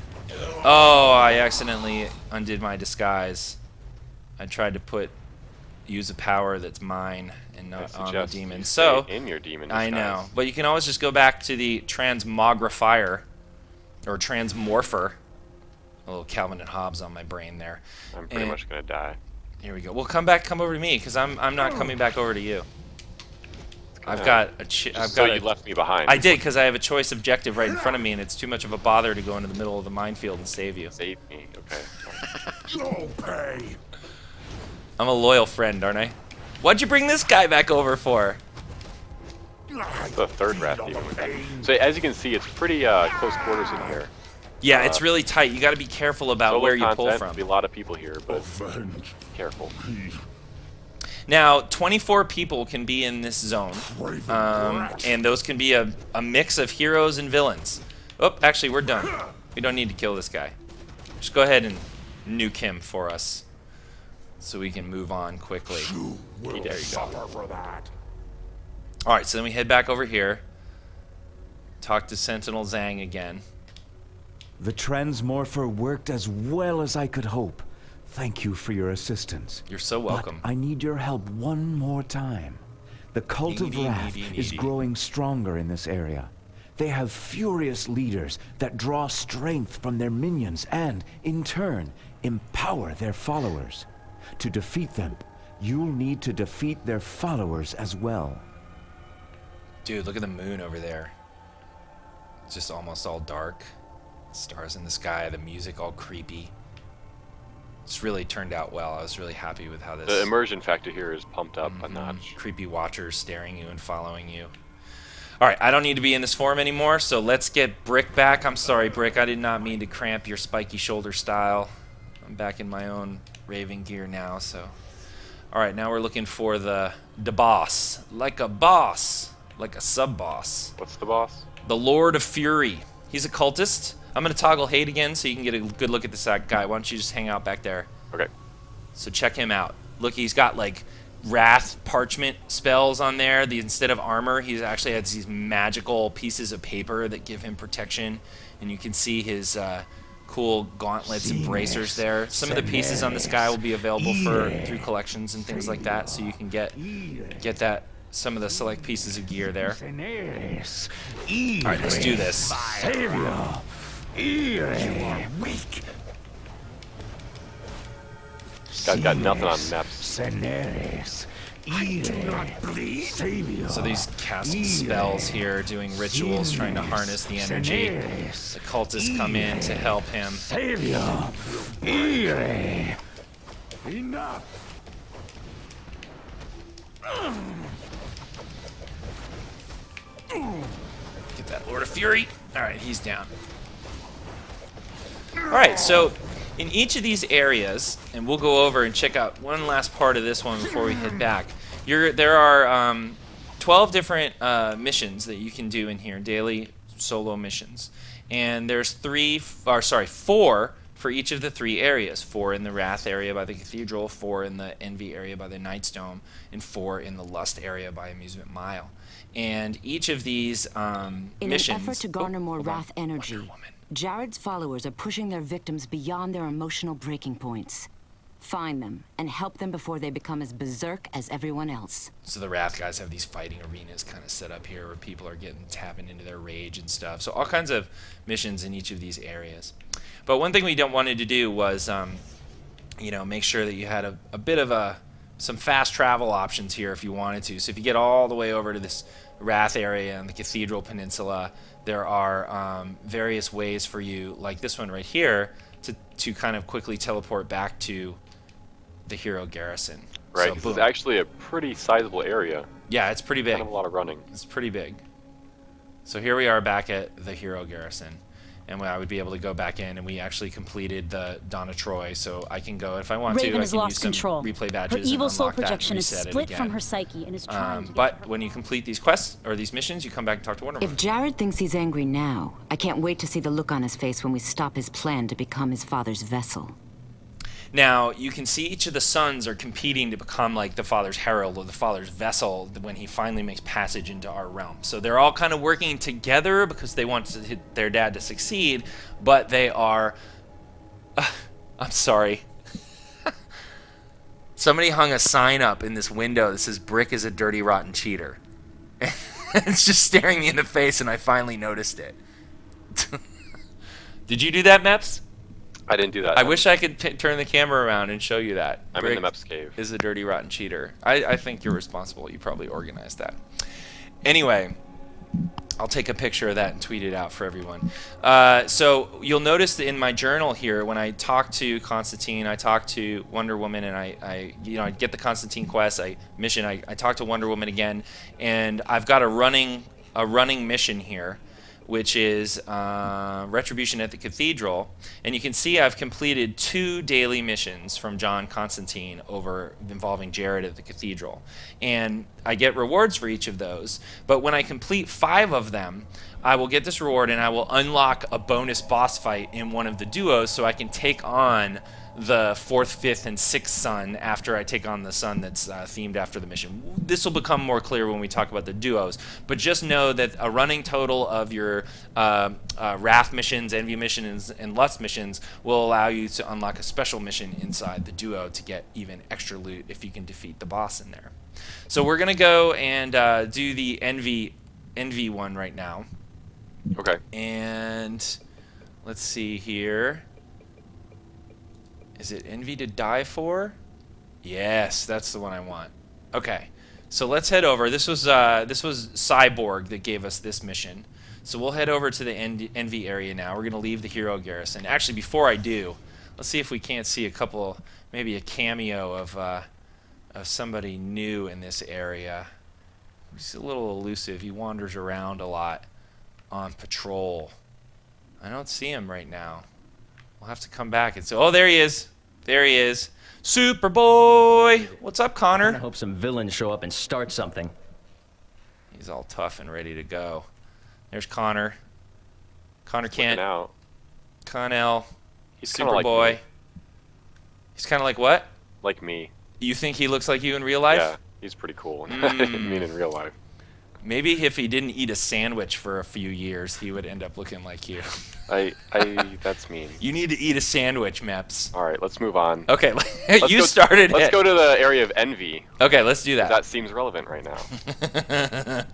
Oh, I accidentally undid my disguise. I tried to use a power that's mine and not on the demon. So in your demon I disguise. know, but you can always just go back to the transmogrifier or transmorpher. A little Calvin and Hobbes on my brain there. I'm pretty much gonna die. Here we go. Well, come over to me, because I'm not coming back over to you. I've got a. You left me behind. I did, because I have a choice objective right in front of me, and it's too much of a bother to go into the middle of the minefield and save you. Save me, okay. You'll pay. I'm a loyal friend, aren't I? What'd you bring this guy back over for? The 3rd Wrath demon. So as you can see, it's pretty close quarters in here. Yeah, it's really tight. You got to be careful about Solo where you pull content, from. There'll be a lot of people here, but be careful. Now, 24 people can be in this zone, and those can be a mix of heroes and villains. Oh, actually, we're done. We don't need to kill this guy. Just go ahead and nuke him for us, so we can move on quickly. There you go. For that. All right, so then we head back over here. Talk to Sentinel Zhang again. The Transmorpher worked as well as I could hope. Thank you for your assistance. You're so welcome. But I need your help one more time. The Cult of Wrath is growing stronger in this area. They have furious leaders that draw strength from their minions and, in turn, empower their followers. To defeat them, you'll need to defeat their followers as well. Dude, look at the moon over there. It's just almost all dark. Stars in the sky, the music all creepy. It's really turned out well. I was really happy with how this... The immersion factor here is pumped up a notch. Creepy watchers staring you and following you. Alright, I don't need to be in this form anymore, so let's get Brick back. I'm sorry, Brick, I did not mean to cramp your spiky shoulder style. I'm back in my own Raven gear now, so... Alright, now we're looking for the boss. Like a boss. Like a sub-boss. What's the boss? The Lord of Fury. He's a cultist. I'm going to toggle hate again so you can get a good look at this guy. Why don't you just hang out back there? Okay. So check him out. Look, he's got like wrath parchment spells on there. Instead of armor, he actually has these magical pieces of paper that give him protection. And you can see his cool gauntlets and bracers there. Some of the pieces on this guy will be available through collections and things like that, so you can get that some of the select pieces of gear there. Alright, let's do this. You are weak. Guy's got nothing on maps. I do not bleed. So these casting spells here, doing rituals, trying to harness the energy. The cultists come in to help him. Enough. Get that Lord of Fury. Alright, he's down. Alright, so in each of these areas, and we'll go over and check out one last part of this one before we head back. There are 12 different missions that you can do in here, daily solo missions. And there's 4 for each of the 3 areas. 4 in the Wrath area by the Cathedral, 4 in the Envy area by the Night's Dome, and 4 in the Lust area by Amusement Mile. And each of these missions... In an effort to garner more Wrath energy, Jared's followers are pushing their victims beyond their emotional breaking points. Find them and help them before they become as berserk as everyone else. So the Wrath guys have these fighting arenas kind of set up here where people are tapping into their rage and stuff. So all kinds of missions in each of these areas. But one thing we wanted to do was, make sure that you had a bit of some fast travel options here if you wanted to. So if you get all the way over to this Wrath area and the Cathedral Peninsula, there are various ways for you, like this one right here, to kind of quickly teleport back to the hero garrison. Right, so, this is actually a pretty sizable area. Yeah, it's pretty big. Kind of a lot of running. It's pretty big. So here we are back at the hero garrison. And I would be able to go back in, and we actually completed the Dawn of Troy, so I can go if I want Raven to. I has can lost use some control. replay badges. Her evil and soul unlock that and projection is reset it split again. from her psyche and is trying to get But her when you complete these quests or these missions, you come back and talk to Wonder Woman. If Jared thinks he's angry now, I can't wait to see the look on his face when we stop his plan to become his father's vessel. Now, you can see each of the sons are competing to become like the father's herald or the father's vessel when he finally makes passage into our realm. So they're all kind of working together because they want their dad to succeed, but they are... I'm sorry. Somebody hung a sign up in this window that says, "Brick is a dirty, rotten cheater." It's just staring me in the face, and I finally noticed it. Did you do that, Meps? I didn't do that. I wish I could turn the camera around and show you that. I'm Brick in the Meps cave. Is a dirty, rotten cheater. I think you're responsible. You probably organized that. Anyway, I'll take a picture of that and tweet it out for everyone. So you'll notice that in my journal here, when I talk to Constantine, I talk to Wonder Woman, and I get the Constantine quest, I talk to Wonder Woman again, and I've got a running mission here, which is Retribution at the Cathedral. And you can see I've completed 2 daily missions from John Constantine involving Jared at the Cathedral. And I get rewards for each of those. But when I complete 5 of them, I will get this reward and I will unlock a bonus boss fight in one of the duos so I can take on the 4th, 5th, and 6th son after I take on the son that's themed after the mission. This will become more clear when we talk about the duos, but just know that a running total of your Wrath missions, Envy missions, and Lust missions will allow you to unlock a special mission inside the duo to get even extra loot if you can defeat the boss in there. So we're going to go and do the Envy one right now. Okay. And let's see here. Is it Envy to Die For? Yes, that's the one I want. Okay, so let's head over. This was Cyborg that gave us this mission. So we'll head over to the Envy area now. We're going to leave the hero garrison. Actually, before I do, let's see if we can't see a couple, maybe a cameo of somebody new in this area. He's a little elusive. He wanders around a lot on patrol. I don't see him right now. We'll have to come back and say, oh, there he is. There he is. Superboy! What's up, Connor? I hope some villains show up and start something. He's all tough and ready to go. There's Connor. Connor can't. Out. Connell. He's kind of like Superboy. me. He's kind of like what? Like me. You think he looks like you in real life? Yeah, he's pretty cool. I mean, in real life. Maybe if he didn't eat a sandwich for a few years, he would end up looking like you. That's mean. You need to eat a sandwich, Meps. All right, let's move on. Okay, you started it. Let's go to the area of Envy. Okay, let's do that. That seems relevant right now.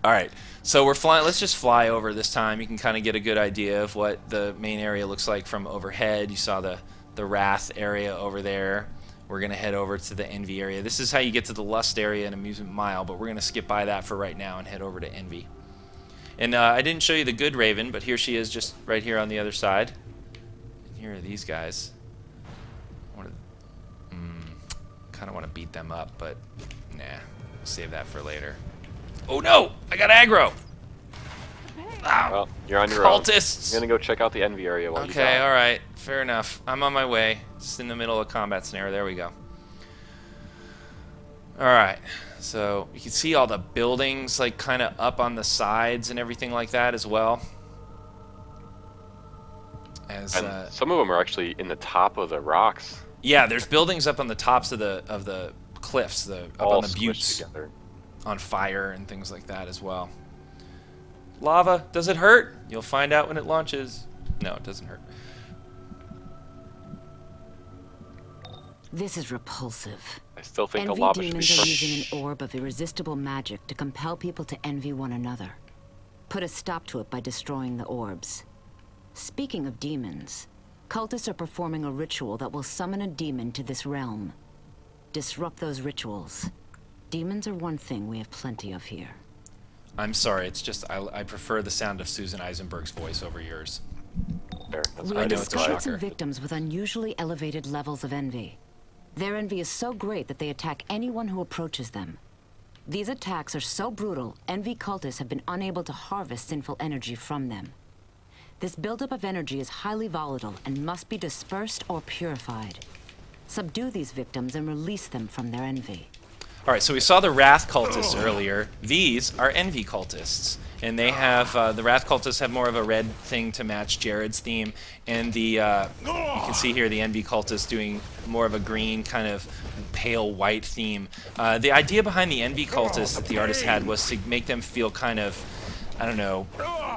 All right, so we're flying. Let's just fly over this time. You can kind of get a good idea of what the main area looks like from overhead. You saw the Wrath area over there. We're going to head over to the Envy area. This is how you get to the Lust area and Amusement Mile, but we're going to skip by that for right now and head over to Envy. And I didn't show you the good Raven, but here she is just right here on the other side. And here are these guys. Kind of want to beat them up, but nah, save that for later. Oh no, I got aggro. Well, you're on your own. Cultists. I'm going to go check out the Envy area while you Okay, go. all right, fair enough. I'm on my way. Just in the middle of a combat scenario. There we go. All right, so you can see all the buildings like kind of up on the sides and everything like that as well. And some of them are actually in the top of the rocks. Yeah, there's buildings up on the tops of the cliffs, up on the buttes, together. on fire and things like that as well. Lava, does it hurt? You'll find out when it launches. No, it doesn't hurt. This is repulsive. I still think the Envy lava should be demons are crushed. using an orb of irresistible magic to compel people to envy one another. Put a stop to it by destroying the orbs. Speaking of demons, cultists are performing a ritual that will summon a demon to this realm. Disrupt those rituals. Demons are one thing we have plenty of here. I'm sorry, it's just I prefer the sound of Susan Eisenberg's voice over yours. There, that's We fine. have know it's a discovered some shocker. victims with unusually elevated levels of envy. Their envy is so great that they attack anyone who approaches them. These attacks are so brutal, envy cultists have been unable to harvest sinful energy from them. This buildup of energy is highly volatile and must be dispersed or purified. Subdue these victims and release them from their envy. All right, so we saw the Wrath cultists earlier. These are Envy cultists, and they have the Wrath cultists have more of a red thing to match Jared's theme, and the you can see here the Envy cultists doing more of a green kind of pale white theme. The idea behind the Envy cultists that the artist had was to make them feel kind of, I don't know,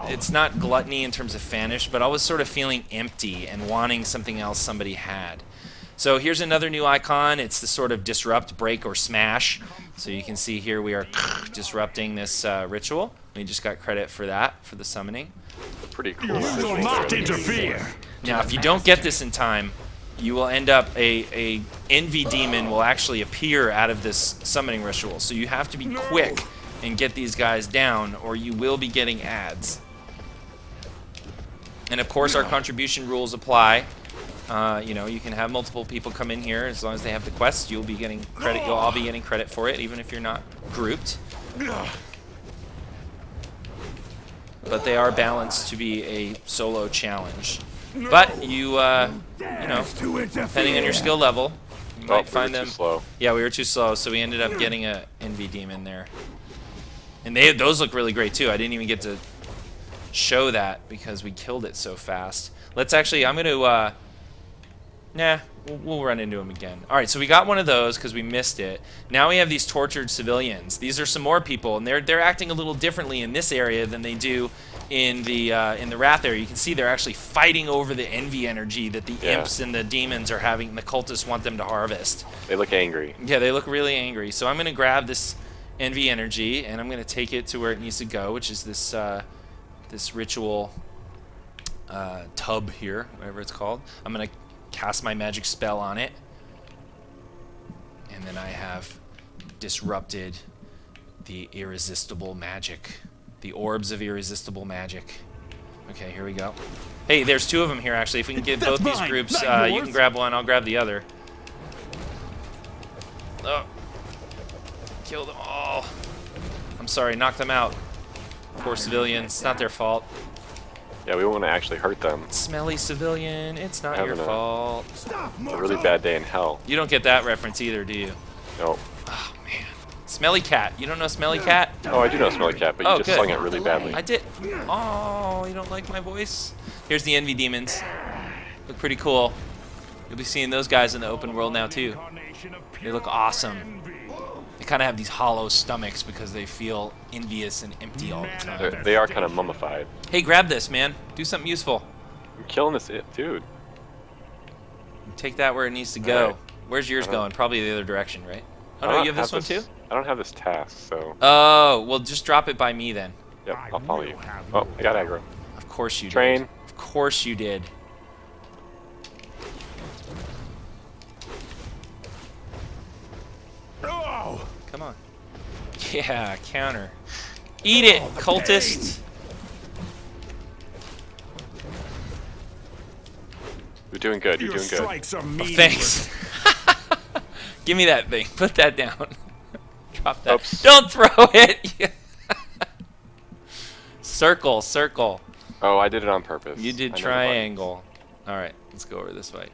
it's not gluttony in terms of fanish, but always sort of feeling empty and wanting something else somebody had. So here's another new icon. It's the sort of disrupt, break, or smash. So you can see here we are disrupting this ritual. We just got credit for that, for the summoning. Pretty cool. You will not interfere. Now, if you don't get this in time, you will end up, a envy demon will actually appear out of this summoning ritual. So you have to be quick and get these guys down, or you will be getting ads. And of course, our contribution rules apply. You know, you can have multiple people come in here as long as they have the quest. You'll be getting credit. You'll all be getting credit for it, even if you're not grouped. But they are balanced to be a solo challenge. But you know, depending on your skill level, you might find them. Too slow. Yeah, we were too slow, so we ended up getting a envy demon there. And those look really great too. I didn't even get to show that because we killed it so fast. Let's actually, I'm going to, nah, we'll run into him again. All right, so we got one of those because we missed it. Now we have these tortured civilians. These are some more people, and they're acting a little differently in this area than they do in the Wrath area. You can see they're actually fighting over the envy energy that the imps and the demons are having, and the cultists want them to harvest. They look angry. Yeah, they look really angry. So I'm going to grab this envy energy, and I'm going to take it to where it needs to go, which is this this ritual tub here, whatever it's called. I'm going to cast my magic spell on it, and then I have disrupted the irresistible magic The orbs of irresistible magic. Okay, here we go. Hey, there's 2 of them here, actually. If we can get both these groups, you can grab one, I'll grab the other. Oh. Kill them all. I'm sorry, knock them out. Poor civilians. It's not their fault. Yeah, we want to actually hurt them. Smelly civilian, it's not your fault. A really bad day in hell. You don't get that reference either, do you? No. Oh, man. Smelly Cat. You don't know Smelly Cat? Oh, I do know Smelly Cat, but you just good. sung it really badly. I did. Oh, you don't like my voice? Here's the Envy Demons. Look pretty cool. You'll be seeing those guys in the open world now, too. They look awesome. They kind of have these hollow stomachs because they feel envious and empty all the time. They are kind of mummified. Hey, grab this, man. Do something useful. I'm killing this dude. Take that where it needs to go. Right. Where's yours going? Probably the other direction, right? Oh, no, you have this one, too? I don't have this task, so... Oh, well, just drop it by me, then. Yep, I'll follow you. Oh, I got aggro. Of course you Train. did. Of course you did. Oh! Come on. Yeah, counter. Eat it, cultist. You're doing good, you're Your doing good. strikes are Oh, meaningless. thanks. Give me that thing. Put that down. Drop that. Oops. Don't throw it. Circle, circle. Oh, I did it on purpose. You did I know the triangle. All right, let's go over this way.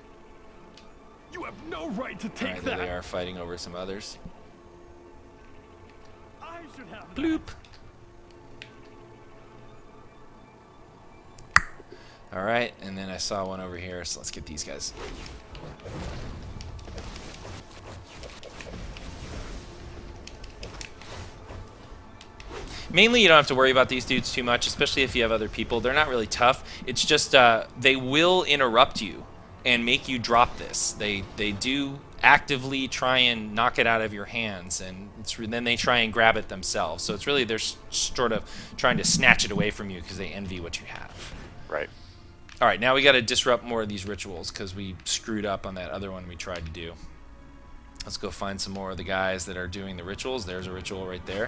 You have no right to All take right, there that. they are fighting over some others. I should have Bloop. All right, and then I saw one over here, so let's get these guys. Mainly, you don't have to worry about these dudes too much, especially if you have other people. They're not really tough. It's just they will interrupt you and make you drop this. They do actively try and knock it out of your hands, and then they try and grab it themselves. So it's really they're sort of trying to snatch it away from you because they envy what you have. Right. All right, now we got to disrupt more of these rituals because we screwed up on that other one we tried to do. Let's go find some more of the guys that are doing the rituals. There's a ritual right there.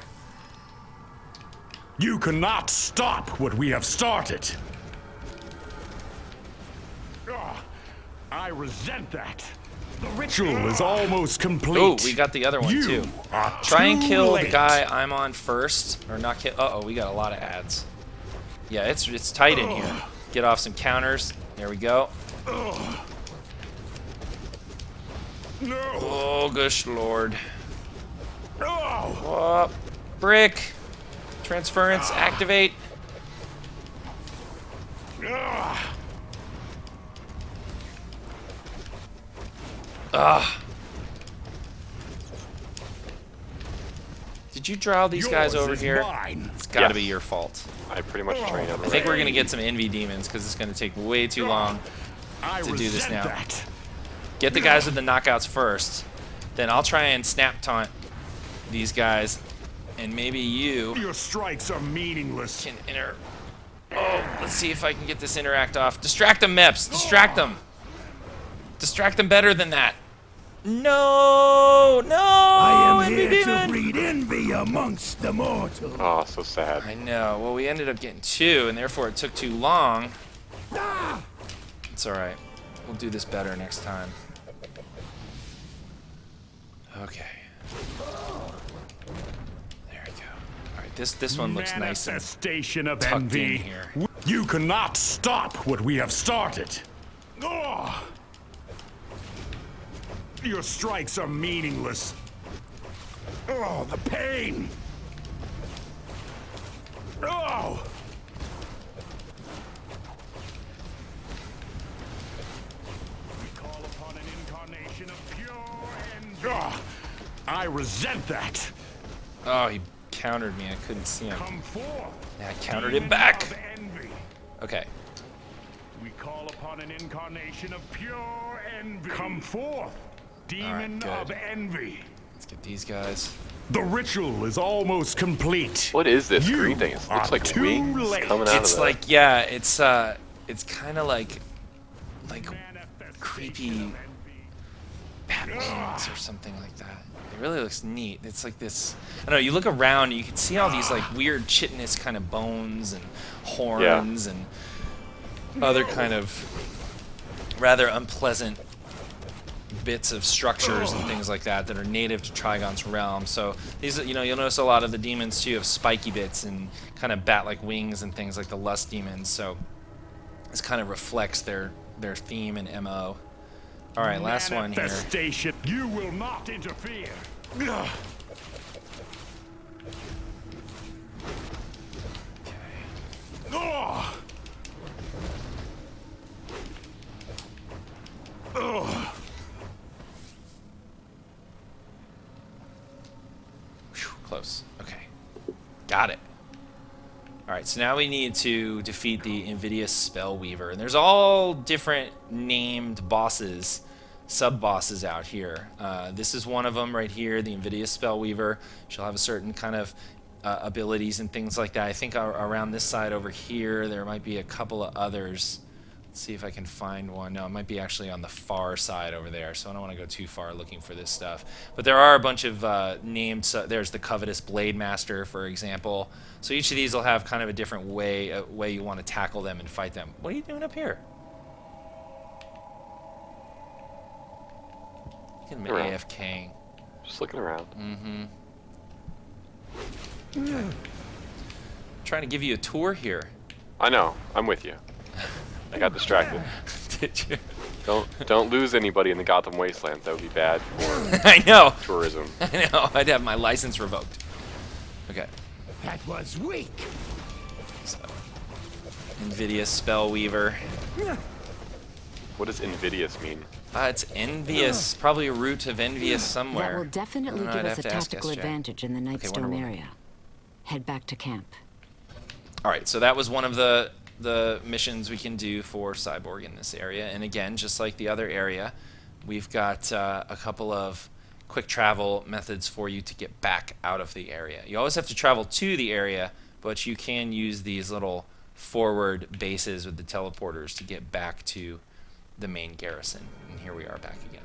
You cannot stop what we have started. I resent that. The ritual is almost complete. Oh, we got the other one You too. are Try and too kill late. the guy I'm on first, or not kill. Uh oh, we got a lot of ads. Yeah, it's tight in here. Get off some counters. There we go. No. Oh, gosh, Lord. Oh. Whoop. Brick. Transference, activate. Did you draw these guys over here? Mine. It's got to Yes. be your fault. I pretty much trained on the I think right. we're going to get some Envy Demons because it's going to take way too long I to do this resent now. that. Get the guys with the knockouts first. Then I'll try and snap taunt these guys. And maybe you Your strikes are meaningless. can Oh, let's see if I can get this interact off. Distract them, Meps. Distract them. Distract them better than that. No, no, Envy Demon. breed envy amongst the mortals. Oh, so sad. I know. Well, we ended up getting two, and therefore it took too long. It's all right. We'll do this better next time. Okay. There we go. All right, this one looks nice and Manifestation of tucked envy. in here. You cannot stop what we have started. Oh. Your strikes are meaningless. Oh, the pain. Oh. We call upon an incarnation of pure envy. Oh, I resent that. Oh, he countered me. I couldn't see him. Come forth. Yeah, I countered him demon back. of envy. Okay. We call upon an incarnation of pure envy. Come forth, demon good. of envy. Let's get these guys. The ritual is almost complete. What is this You green thing? It are looks like too wings late. coming out It's of the... like, yeah, it's kind of like creepy bat wings or something like that. It really looks neat. It's like this. I don't know. You look around, and you can see all these like weird chitinous kind of bones and horns and other kind of rather unpleasant bits of structures and things like that that are native to Trigon's realm. So these, you know, you'll notice a lot of the demons too have spiky bits and kind of bat-like wings and things like the lust demons. So this kind of reflects their theme and MO. All right, last one here. Manifestation. You will not interfere. Ugh. Oh. Ugh. Close. Okay. Got it. Alright, so now we need to defeat the invidious Spellweaver. And there's all different named bosses, sub-bosses out here. This is one of them right here, the invidious Spellweaver. She'll have a certain kind of abilities and things like that. I think around this side over here, there might be a couple of others. Let's see if I can find one. No, it might be actually on the far side over there, so I don't want to go too far looking for this stuff. But there are a bunch of named. There's the Covetous Blade Master, for example. So each of these will have kind of a different way you want to tackle them and fight them. What are you doing up here? Look at me AFKing. Just looking around. Okay. Trying to give you a tour here. I know. I'm with you. I got distracted. Did you? Don't lose anybody in the Gotham Wastelands. That would be bad for I know. tourism. I know. I'd have my license revoked. Okay. That was weak. So, invidious Spellweaver. What does invidious mean? It's envious. Probably a root of envious somewhere. That will definitely give us a tactical SJ. advantage in the Nightstone area. Head back to camp. All right. So that was one of the missions we can do for Cyborg in this area. And again, just like the other area, we've got a couple of quick travel methods for you to get back out of the area. You always have to travel to the area, but you can use these little forward bases with the teleporters to get back to the main garrison. And here we are back again.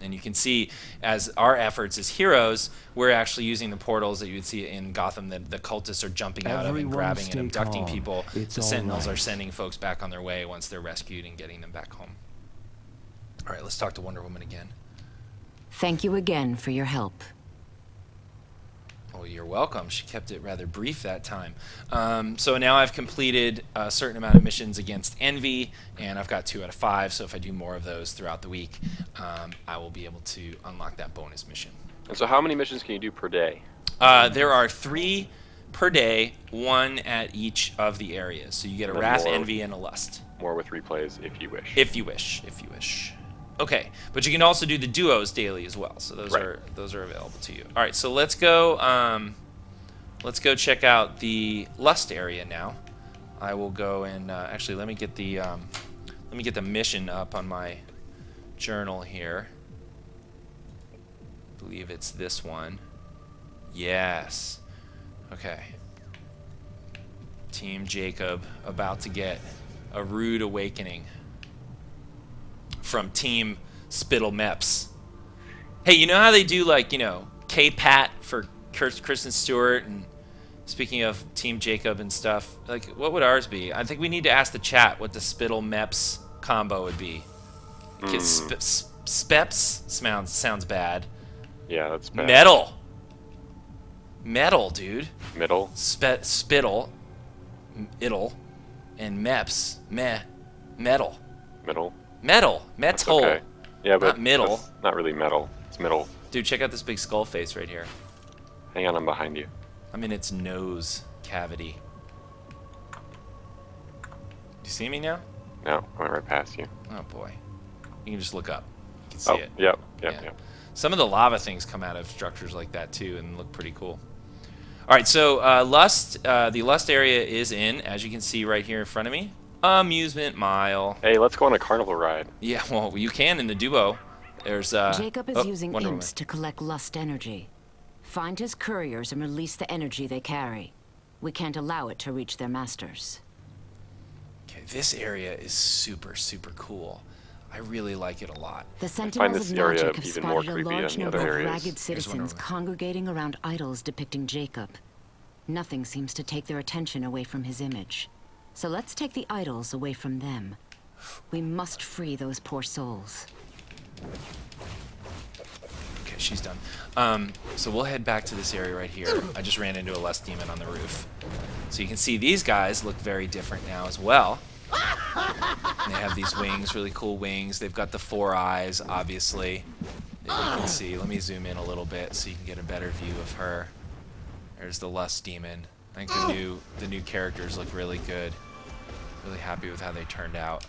And you can see, as our efforts as heroes, we're actually using the portals that you would see in Gotham that the cultists are jumping out of and grabbing and abducting people. The Sentinels are sending folks back on their way once they're rescued and getting them back home. All right, let's talk to Wonder Woman again. Thank you again for your help. Oh, you're welcome. She kept it rather brief that time. So now I've completed a certain amount of missions against Envy, and I've got 2 out of 5, so if I do more of those throughout the week, I will be able to unlock that bonus mission. And so how many missions can you do per day? There are 3 per day, 1 at each of the areas. So you get a Wrath, Envy, and a Lust. More with replays if you wish. If you wish, if you wish. Okay, but you can also do the duos daily as well. So those are available to you. All right, so let's go check out the Lust area now. I will go and actually let me get the mission up on my journal here. I believe it's this one. Yes. Okay. Team Jacob about to get a rude awakening from Team Spittle Meps. Hey, you know how they do, like, you know, K-Pat for Kristen Stewart, and speaking of Team Jacob and stuff, like, what would ours be? I think we need to ask the chat what the Spittle Meps combo would be. Speps sounds bad. Yeah, that's bad. Metal, dude. Middle. Spittle, Iddle, and Meps, metal. Metal. Okay. Yeah, but not middle. That's not really metal. It's middle. Dude, check out this big skull face right here. Hang on, I'm behind you. I'm in its nose cavity. Do you see me now? No, I went right past you. Oh boy. You can just look up. You can see it. Yep. Some of the lava things come out of structures like that too and look pretty cool. All right, so Lust, the Lust area is in, as you can see right here in front of me, Amusement Mile. Hey, let's go on a carnival ride. Yeah, well, you can in the duo. There's Jacob is using imps to collect Lust energy. Find his couriers and release the energy they carry. We can't allow it to reach their masters. Okay, this area is super, super cool. I really like it a lot. The Sentinels this of area Magic have even more spotted a creepy large than the number other of areas. ragged Here's citizens one over. congregating around idols depicting Jacob. Nothing seems to take their attention away from his image. So let's take the idols away from them. We must free those poor souls. Okay, she's done. So we'll head back to this area right here. I just ran into a lust demon on the roof. So you can see these guys look very different now as well. And they have these wings, really cool wings. They've got the 4 eyes, obviously, that you can see. Let me zoom in a little bit so you can get a better view of her. There's the lust demon. I think the new characters look really good. Really happy with how they turned out.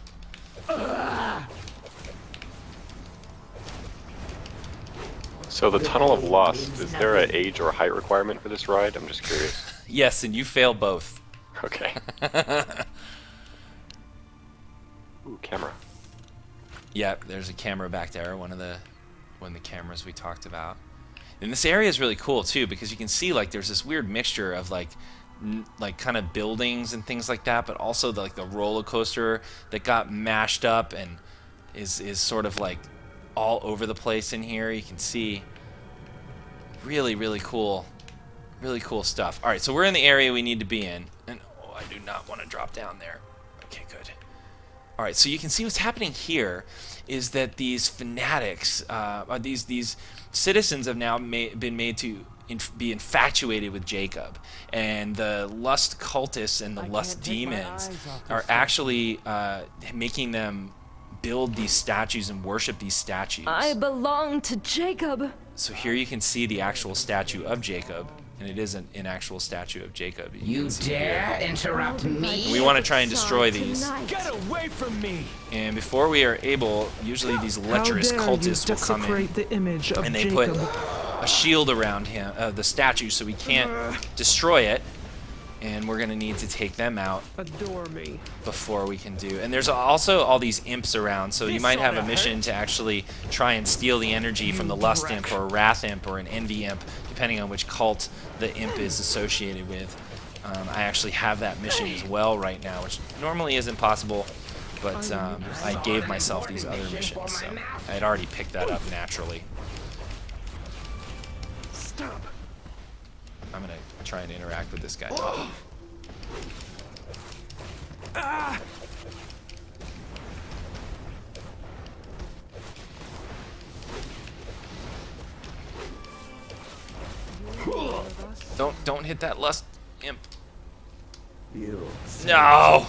So the Tunnel of Lust, is there an age or height requirement for this ride? I'm just curious. Yes, and you fail both. Okay. Ooh, camera. Yep, there's a camera back there, one of the cameras we talked about. And this area is really cool too, because you can see like there's this weird mixture of like kind of buildings and things like that, but also the roller coaster that got mashed up and is sort of like all over the place in here. You can see really cool stuff. All right, so we're in the area we need to be in, and oh, I do not want to drop down there. Okay, good. All right, so you can see what's happening here is that these fanatics, these citizens have now been made to be infatuated with Jacob, and the lust cultists and the lust demons are actually making them build these statues and worship these statues. I belong to Jacob. So here you can see the actual statue of Jacob, and it is an actual statue of Jacob. You dare interrupt me? We want to try and destroy these. Get away from me! And before we are able, usually these lecherous cultists will come in, the image of and they Jacob. put a shield around him, the statue, so we can't destroy it. And we're gonna need to take them out Adore me. before we can do. And there's also all these imps around, so you might have a mission to actually try and steal the energy from the lust imp or a wrath imp or an envy imp, depending on which cult the imp is associated with. I actually have that mission as well right now, which normally isn't possible, but I gave myself these other missions, so I had already picked that up naturally. Stop. I'm gonna try and interact with this guy. Don't hit that lust imp. No.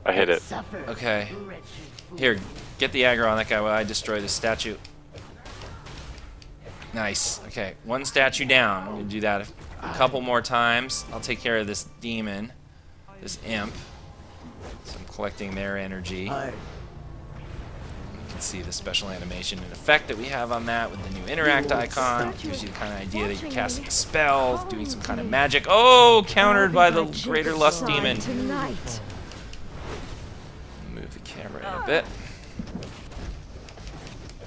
I hit it. Okay. Here, get the aggro on that guy while I destroy the statue. Nice. Okay, one statue down. I'm gonna do that a couple more times. I'll take care of this demon, this imp. So I'm collecting their energy. You can see the special animation and effect that we have on that with the new interact icon. Gives you the kind of idea that you're casting a spell, doing some kind of magic. Oh, countered by the greater lust demon. Move the camera in a bit.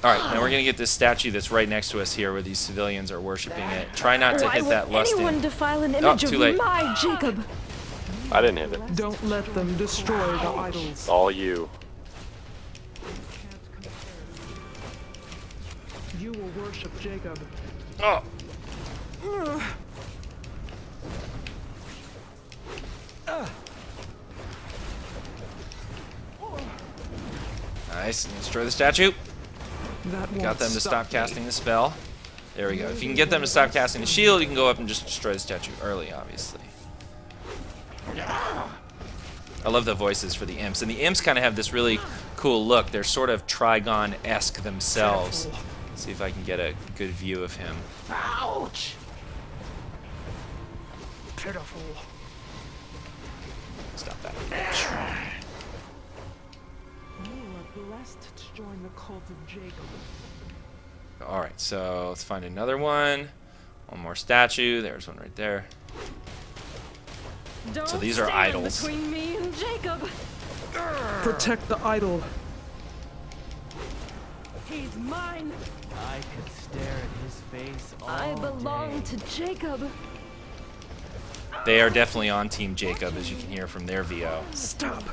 Alright, now we're going to get this statue that's right next to us here where these civilians are worshipping it. Try not to hit that lust Anyone imp. defile an image too late. of my Jacob? I didn't hit it. Don't let them destroy the idols. It's all you. You will worship Jacob. Oh! Nice, destroy the statue. Got them to stop casting the spell. There we go. If you can get them to stop casting the shield, you can go up and just destroy the statue early, obviously. I love the voices for the imps. And the imps kind of have this really cool look. They're sort of Trigon-esque themselves. Let's see if I can get a good view of him. Ouch! Pitiful. Stop that. You are blessed to join the cult of Jacob. Alright, so let's find another one. One more statue. There's one right there. So these are Stand idols. between me and Jacob. Protect the idol. He's mine. I could stare at his face all I belong day. to Jacob. They are definitely on Team Jacob, as you can hear from their VO. Stop.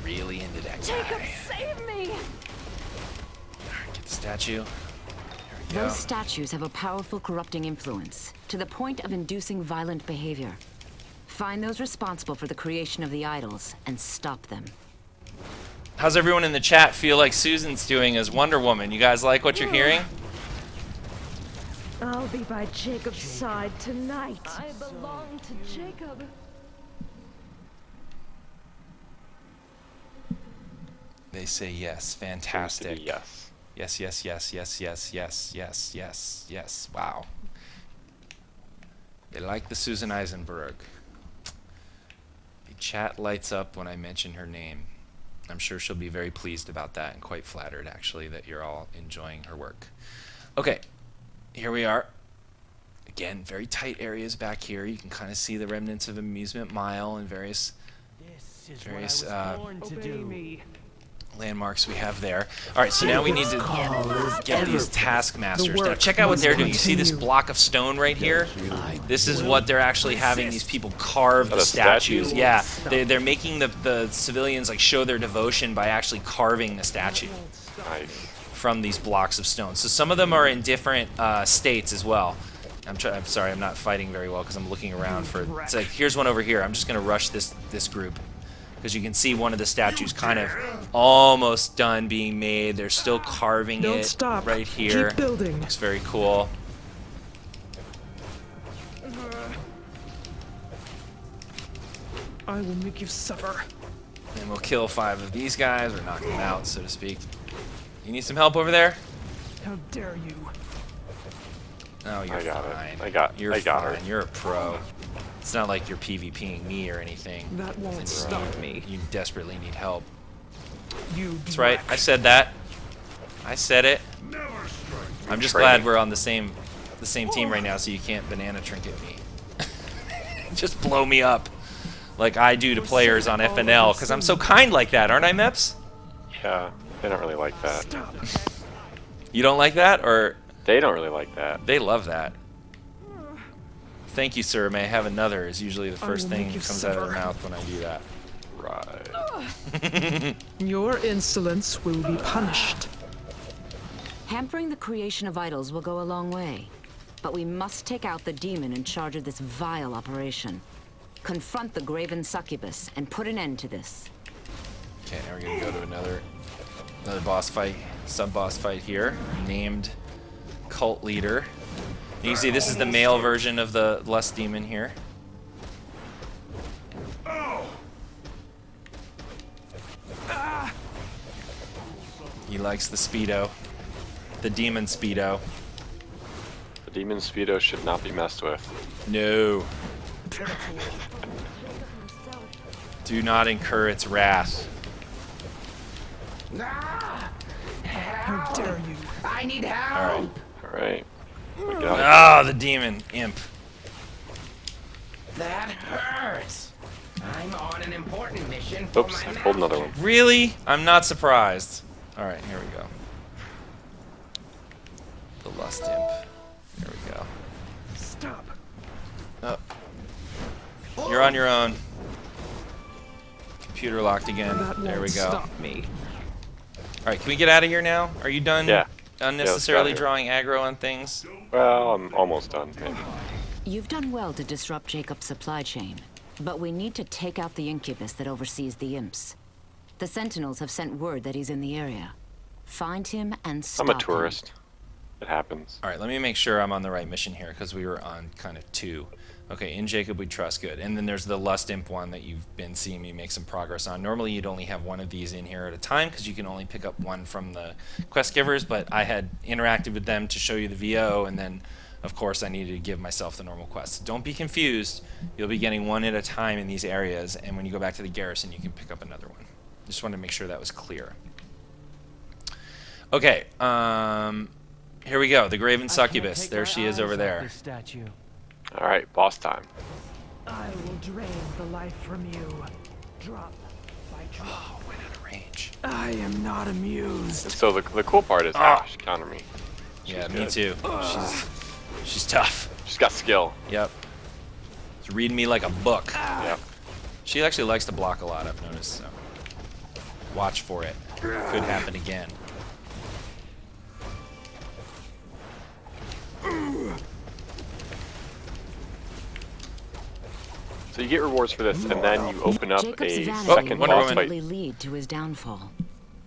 really into that Jacob, guy. save me! Get the statue. Those statues have a powerful corrupting influence, to the point of inducing violent behavior. Find those responsible for the creation of the idols, and stop them. How's everyone in the chat feel like Susan's doing as Wonder Woman? You guys like what you're hearing? I'll be by Jacob's side tonight. I belong to Jacob. They say yes. Fantastic. Yes. Yes, yes, yes, yes, yes, yes, yes, yes, yes. Wow. They like the Susan Eisenberg. The chat lights up when I mention her name. I'm sure she'll be very pleased about that and quite flattered, actually, that you're all enjoying her work. Okay, here we are. Again, very tight areas back here. You can kind of see the remnants of Amusement Mile and various landmarks we have there. All right, so now we need to get these taskmasters. Now check out what they're doing. You see this block of stone right here? This is what they're actually having these people carve the statues. Yeah, they're making the civilians like show their devotion by actually carving the statue from these blocks of stone. So some of them are in different states as well. I'm sorry, I'm not fighting very well because I'm looking around for. It's like here's one over here. I'm just gonna rush this group. Because you can see one of the statues kind of almost done being made. They're still carving it right here. Keep building. Looks very cool. I will make you suffer. And we'll kill 5 of these guys, or knock them out, so to speak. You need some help over there? How dare you? No, you're fine. I got her. You're a pro. It's not like you're PvPing me or anything. That won't stop me. You desperately need help. That's Right. right. I said that. I said it. I'm just glad we're on the same team right now, so you can't banana trinket me. Just blow me up, like I do to players on FNL, because I'm so kind like that, aren't I, Meps? Yeah, they don't really like that. You don't like that, or? They don't really like that. They love that. Thank you, sir. May I have another? Is usually the first thing that comes out of their mouth when I do that. Right. Your insolence will be punished. Hampering the creation of idols will go a long way. But we must take out the demon in charge of this vile operation. Confront the graven succubus and put an end to this. Okay, now we're gonna go to another boss fight, sub-boss fight here. Named Cult Leader. You can see this is the male version of the Lust Demon here. He likes the Speedo. The Demon Speedo. The Demon Speedo should not be messed with. No. Do not incur its wrath. How dare you? I need help. Alright. Ah, the demon imp. That hurts. I'm on an important mission. Oops, I pulled another one. Really? I'm not surprised. All right, here we go. The Lust Imp. There we go. Stop. Oh. You're on your own. Computer locked again. There we go. Stop me. All right, can we get out of here now? Are you done? Yeah. Unnecessarily drawing aggro on things? Well, I'm almost done, maybe. You've done well to disrupt Jacob's supply chain, but we need to take out the incubus that oversees the imps. The Sentinels have sent word that he's in the area. Find him and stop I'm a tourist. It happens. All right, let me make sure I'm on the right mission here, because we were on kind of 2. Okay, in Jacob we trust, good. And then there's the Lust Imp one that you've been seeing me make some progress on. Normally you'd only have one of these in here at a time, because you can only pick up one from the quest givers, but I had interacted with them to show you the VO, and then of course I needed to give myself the normal quest. Don't be confused, you'll be getting one at a time in these areas, and when you go back to the garrison you can pick up another one. Just wanted to make sure that was clear. Okay, here we go, the Graven Succubus. There she is over there. Alright, boss time. I will drain the life from you. Drop by drop. Oh, went out of range. I am not amused. And so the cool part is, she countered me. Yeah, me too. She's tough. She's got skill. Yep. She's reading me like a book. Yep. She actually likes to block a lot, I've noticed. So. watch for it. Could happen again. So you get rewards for this, and then you open up Jacob's a vanity second will boss ultimately fight. lead to his downfall.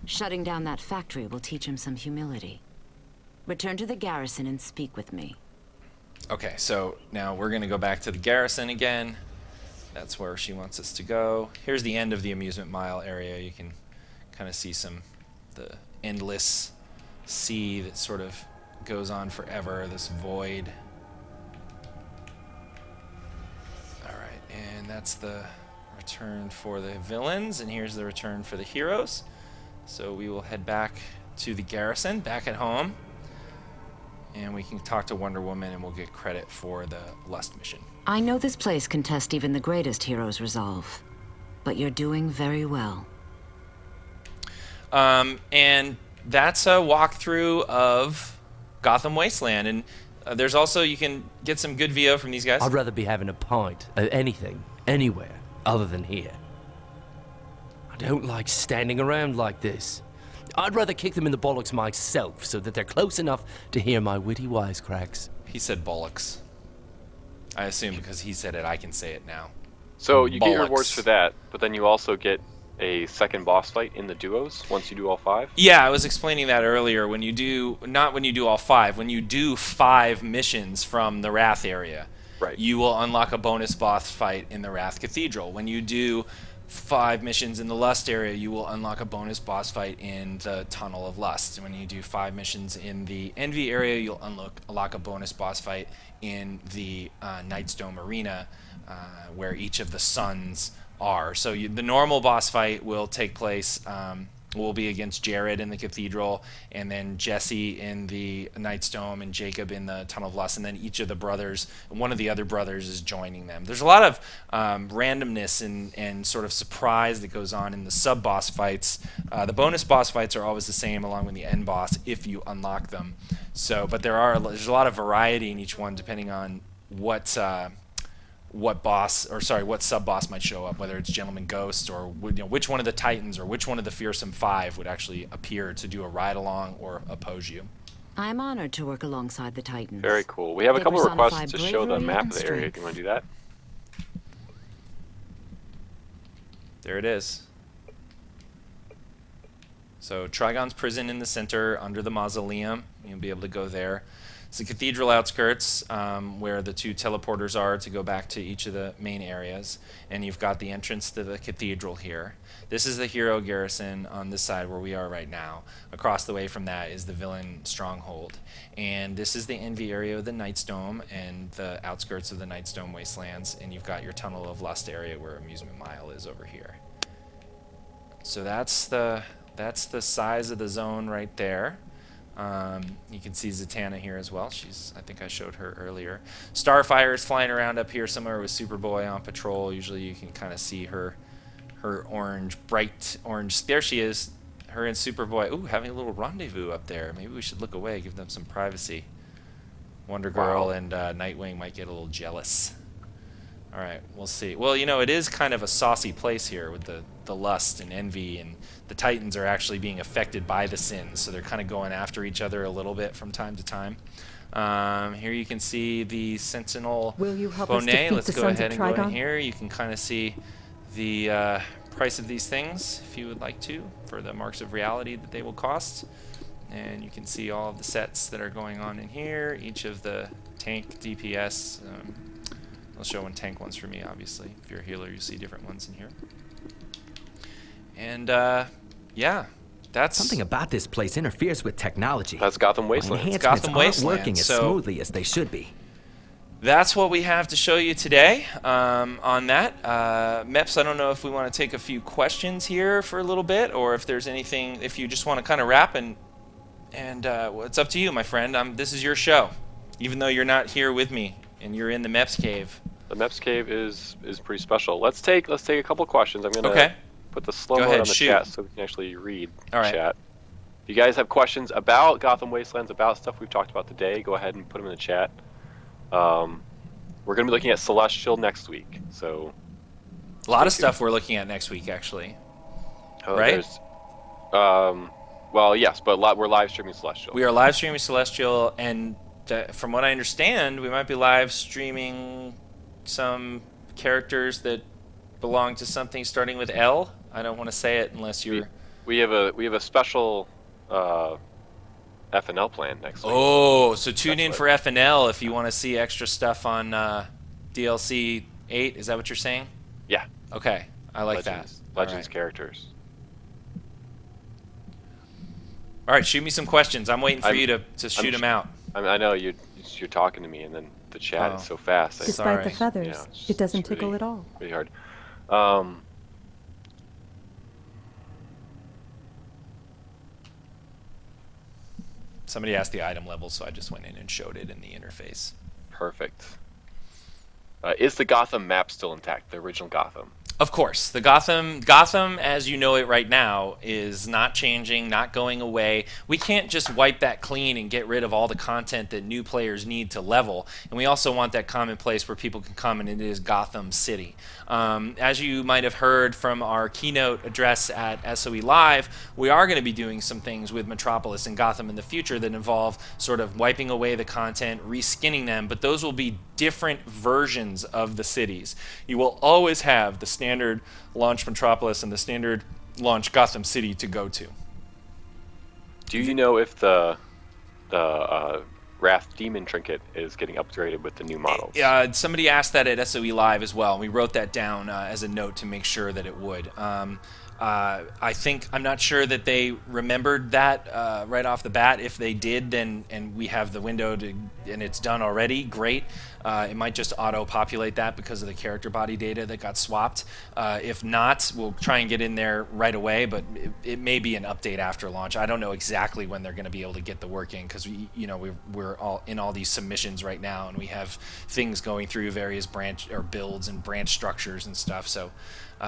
Shutting down that factory will teach him some humility. Return to the garrison and speak with me. Okay, so now we're going to go back to the garrison again. That's where she wants us to go. Here's the end of the amusement mile area. You can kind of see the endless sea that sort of goes on forever, this void. Alright, and that's the return for the villains, and here's the return for the heroes. So we will head back to the garrison, back at home, and we can talk to Wonder Woman, and we'll get credit for the Lust mission. I know this place can test even the greatest hero's resolve, but you're doing very well. And that's a walkthrough of Gotham Wasteland, and there's also, you can get some good VO from these guys. I'd rather be having a pint at anything, anywhere, other than here. I don't like standing around like this. I'd rather kick them in the bollocks myself so that they're close enough to hear my witty wisecracks. He said bollocks. I assume because he said it, I can say it now. So you get your Bollocks. rewards for that, but then you also get a second boss fight in the duos once you do all 5. Yeah, I was explaining that earlier. When you do, not when you do all 5, when you do 5 missions from the Wrath area, right, you will unlock a bonus boss fight in the Wrath Cathedral. When you do 5 missions in the Lust area, you will unlock a bonus boss fight in the Tunnel of Lust. When you do 5 missions in the Envy area, you'll unlock a bonus boss fight in the Night's Dome Arena, where each of the suns are. So the normal boss fight will take place, will be against Jared in the Cathedral, and then Jesse in the Night's Dome, and Jacob in the Tunnel of Lust, and then each of the brothers, one of the other brothers is joining them. There's a lot of randomness and sort of surprise that goes on in the sub-boss fights. The bonus boss fights are always the same along with the end boss if you unlock them. So, but there's a lot of variety in each one depending on what sub-boss might show up, whether it's Gentleman Ghost or which one of the Titans or which one of the Fearsome Five would actually appear to do a ride-along or oppose you. I'm honored to work alongside the Titans. Very cool. We have a They couple of personify requests to show the bravery map and of the area. strength. Do you want to do that? There it is. So Trigon's prison in the center under the mausoleum. You'll be able to go there. It's the cathedral outskirts where the 2 teleporters are to go back to each of the main areas. And you've got the entrance to the cathedral here. This is the hero garrison on this side where we are right now. Across the way from that is the villain stronghold. And this is the Envy area of the Night's Dome and the outskirts of the Night's Dome Wastelands. And you've got your Tunnel of Lust area where Amusement Mile is over here. So that's the size of the zone right there. You can see Zatanna here as well. I think I showed her earlier. Starfire is flying around up here somewhere with Superboy on patrol. Usually you can kind of see her bright orange. There she is. Her and Superboy. Ooh, having a little rendezvous up there. Maybe we should look away, give them some privacy. Wonder Girl and Nightwing might get a little jealous. All right, we'll see. Well, it is kind of a saucy place here with the lust and envy, and the Titans are actually being affected by the sins, so they're kind of going after each other a little bit from time to time. Here you can see the Sentinel Will you help us Bonet. defeat Let's the go Sons ahead of and go in Trigon? here. You can kind of see the price of these things if you would like to, for the marks of reality that they will cost. And you can see all of the sets that are going on in here, each of the tank DPS. I'll show one tank ones for me, obviously. If you're a healer, you see different ones in here. And, yeah, that's... Something about this place interferes with technology. That's Gotham Wasteland. Enhancements Gotham aren't Wasteland, working as so- smoothly as they should be. That's what we have to show you today on that. Meps, I don't know if we want to take a few questions here for a little bit, or if there's anything, if you just want to kind of wrap, and well, it's up to you, my friend. This is your show, even though you're not here with me, and you're in the Meps Cave. The Meps Cave is pretty special. Let's take a couple questions. I'm gonna put the slow Go mode ahead, on the shoot. chat so we can actually read All right. chat. If you guys have questions about Gotham Wastelands, about stuff we've talked about today, go ahead and put them in the chat. We're going to be looking at Celestial next week, so... A lot of stuff we're looking at next week, actually. Oh, right? Well, yes, but we're live streaming Celestial. We are live streaming Celestial, and from what I understand, we might be live streaming some characters that belong to something starting with L. I don't want to say it unless you're. We have a special FNL plan next week. Oh, so tune in for FNL if you want to see extra stuff on DLC 8. Is that what you're saying? Yeah. Okay, I like Legends, that. Legends characters. All right, shoot me some questions. I'm waiting for you to shoot them out. I know you're talking to me, and then the chat is so fast. Despite the feathers, it doesn't tickle really, at all. Really hard. Somebody asked the item level, so I just went in and showed it in the interface. Perfect. Is the Gotham map still intact? The original Gotham? Of course. The Gotham as you know it right now is not changing, not going away. We can't just wipe that clean and get rid of all the content that new players need to level. And we also want that common place where people can come, and it is Gotham City. As you might have heard from our keynote address at SOE Live, we are going to be doing some things with Metropolis and Gotham in the future that involve sort of wiping away the content, reskinning them, but those will be different versions of the cities. You will always have the standard launch Metropolis and the standard launch Gotham City to go to. Do you know if the Wrath Demon Trinket is getting upgraded with the new models? Somebody asked that at SOE Live as well. We wrote that down as a note to make sure that it would. I'm not sure that they remembered that right off the bat. If they did, then and we have the window and it's done already, great. It might just auto-populate that because of the character body data that got swapped. If not, we'll try and get in there right away, but it may be an update after launch. I don't know exactly when they're going to be able to get the work in because we're all in all these submissions right now, and we have things going through various branch or builds and branch structures and stuff. So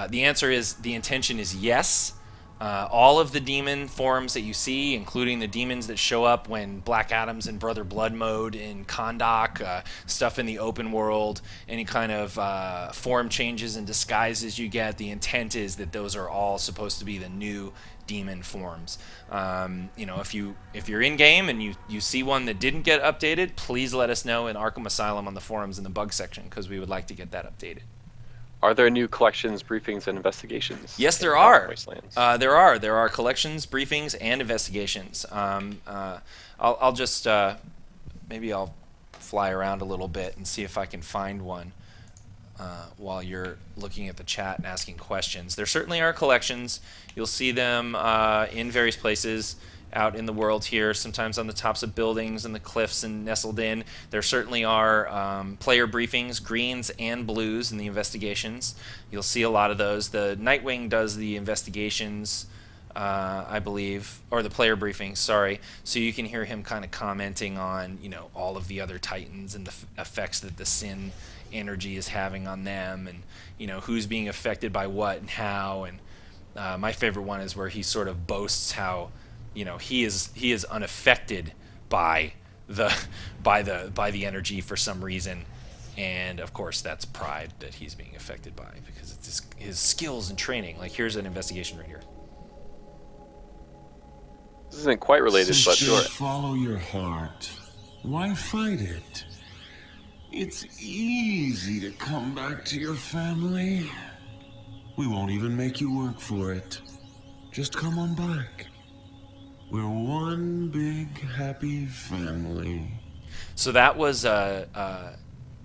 the answer is the intention is yes. All of the demon forms that you see, including the demons that show up when Black Adam's in Brother Blood mode in Kahndaq, stuff in the open world, any kind of form changes and disguises you get, the intent is that those are all supposed to be the new demon forms. If you're in game and you see one that didn't get updated, please let us know in Arkham Asylum on the forums in the bug section, because we would like to get that updated. Are there new collections, briefings, and investigations? Yes, there are. Wastelands? There are collections, briefings, and investigations. I'll just maybe I'll fly around a little bit and see if I can find one while you're looking at the chat and asking questions. There certainly are collections. You'll see them in various places out in the world here, sometimes on the tops of buildings and the cliffs and nestled in. There certainly are player briefings, greens and blues in the investigations. You'll see a lot of those. The Nightwing does the investigations, I believe, or the player briefings, sorry. So you can hear him kind of commenting on, all of the other Titans and the effects that the Sin energy is having on them, and, who's being affected by what and how. And my favorite one is where he sort of boasts how he is unaffected by the energy for some reason, and of course that's pride that he's being affected by because it's his skills and training. Like, here's an investigation right here. This isn't quite related, but sure. Follow your heart. Why fight it? It's easy to come back to your family. We won't even make you work for it. Just come on back. We're one big happy family. So that was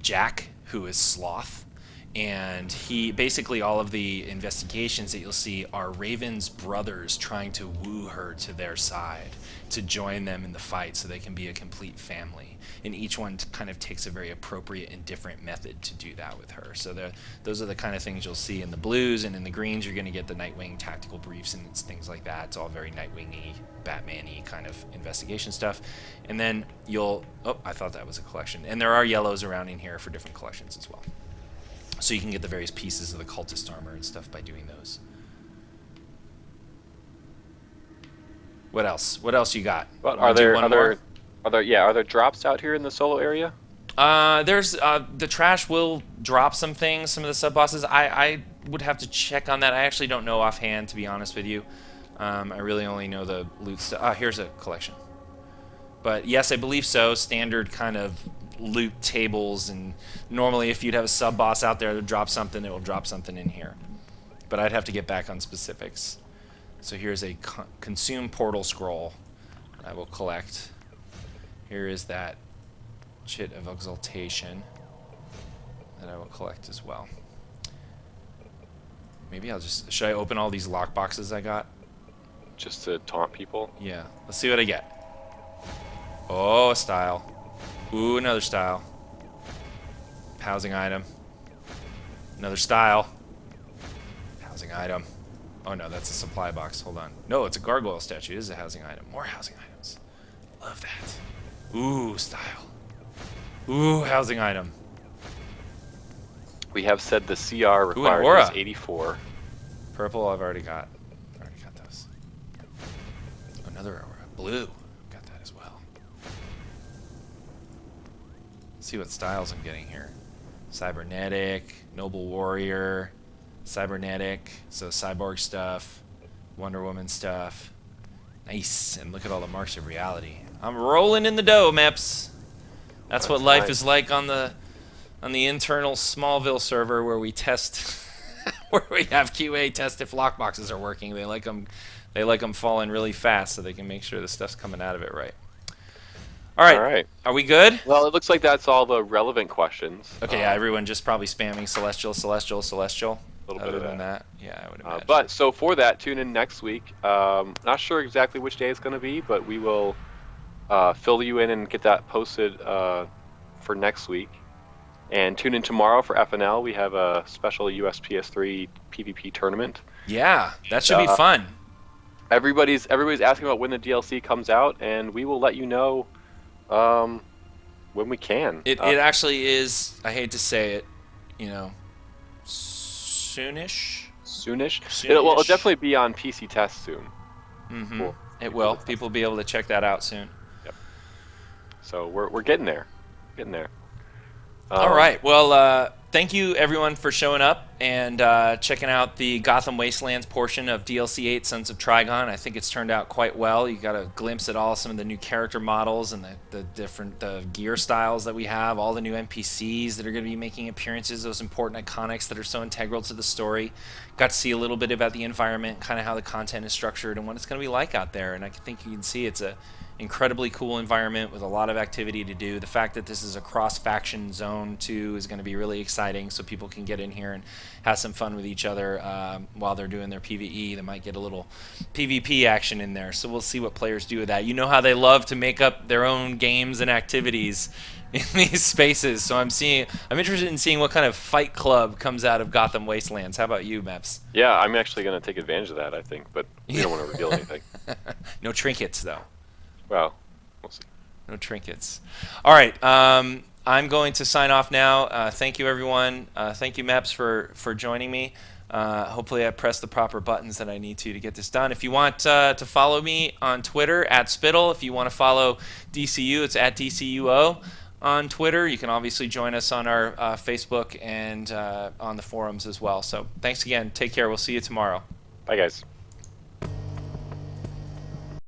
Jack, who is Sloth, and he basically, all of the investigations that you'll see are Raven's brothers trying to woo her to their side, to join them in the fight so they can be a complete family. And each one kind of takes a very appropriate and different method to do that with her. So those are the kind of things you'll see in the blues, and in the greens you're going to get the Nightwing tactical briefs and things like that. It's all very Nightwing-y, Batman-y kind of investigation stuff. And then I thought that was a collection. And there are yellows around in here for different collections as well. So you can get the various pieces of the cultist armor and stuff by doing those. What else? What else you got? Well, are there drops out here in the solo area? There's the trash will drop some things, some of the sub bosses. I would have to check on that. I actually don't know offhand, to be honest with you. I really only know the loot stuff. Ah, here's a collection. But yes, I believe so. Standard kind of loot tables, and normally if you'd have a sub-boss out there to drop something, it will drop something in here. But I'd have to get back on specifics. So here's a consume portal scroll I will collect. Here is that chit of exaltation that I will collect as well. Maybe I'll just... Should I open all these lockboxes I got? Just to taunt people? Yeah. Let's see what I get. Oh, a style. Ooh, another style. Housing item. Another style. Housing item. Oh no, that's a supply box. Hold on. No, it's a gargoyle statue. It is a housing item. More housing items. Love that. Ooh, style. Ooh, housing item. We have said the CR required is 84. Purple, I've already got. Already got those. Another aura. Blue. Got that as well. Let's see what styles I'm getting here. Cybernetic, Noble Warrior, Cybernetic, so cyborg stuff, Wonder Woman stuff. Nice. And look at all the marks of reality. I'm rolling in the dough, Meps. That's what life is like on the internal Smallville server where we test where we have QA test if lockboxes are working. They like them falling really fast so they can make sure the stuff's coming out of it right. All right. Are we good? Well, it looks like that's all the relevant questions. Okay, yeah, everyone just probably spamming Celestial. A little bit of that. Yeah, I would imagine. But so for that, tune in next week. Not sure exactly which day it's going to be, but we will fill you in and get that posted for next week. And tune in tomorrow for FNL. We have a special USPS3 PvP tournament. Yeah, that should be fun. Everybody's asking about when the DLC comes out, and we will let you know when we can. It actually is. I hate to say it, you know, soonish. It'll definitely be on PC test soon. Mm-hmm. It will. People will be able to check that out soon. Yep. So we're getting there. All right. Well, thank you everyone for showing up and checking out the Gotham Wastelands portion of DLC 8 Sons of Trigon. I think it's turned out quite well. You got a glimpse at some of the new character models and the different gear styles that we have, all the new NPCs that are going to be making appearances, those important iconics that are so integral to the story. Got to see a little bit about the environment, kind of how the content is structured and what it's going to be like out there. And I think you can see it's a incredibly cool environment with a lot of activity to do. The fact that this is a cross-faction zone too is going to be really exciting, so people can get in here and have some fun with each other while they're doing their PvE. They might get a little PvP action in there, so we'll see what players do with that. You know how they love to make up their own games and activities in these spaces, so I'm interested in seeing what kind of fight club comes out of Gotham Wastelands. How about you, Meps? Yeah, I'm actually going to take advantage of that, I think, but we don't want to reveal anything. No trinkets, though. Well, we'll see. No trinkets. All right. I'm going to sign off now. Thank you, everyone. Thank you, Meps, for joining me. Hopefully I pressed the proper buttons that I need to get this done. If you want to follow me on Twitter, @Spittle. If you want to follow DCU, it's @DCUO on Twitter. You can obviously join us on our Facebook and on the forums as well. So thanks again. Take care. We'll see you tomorrow. Bye, guys.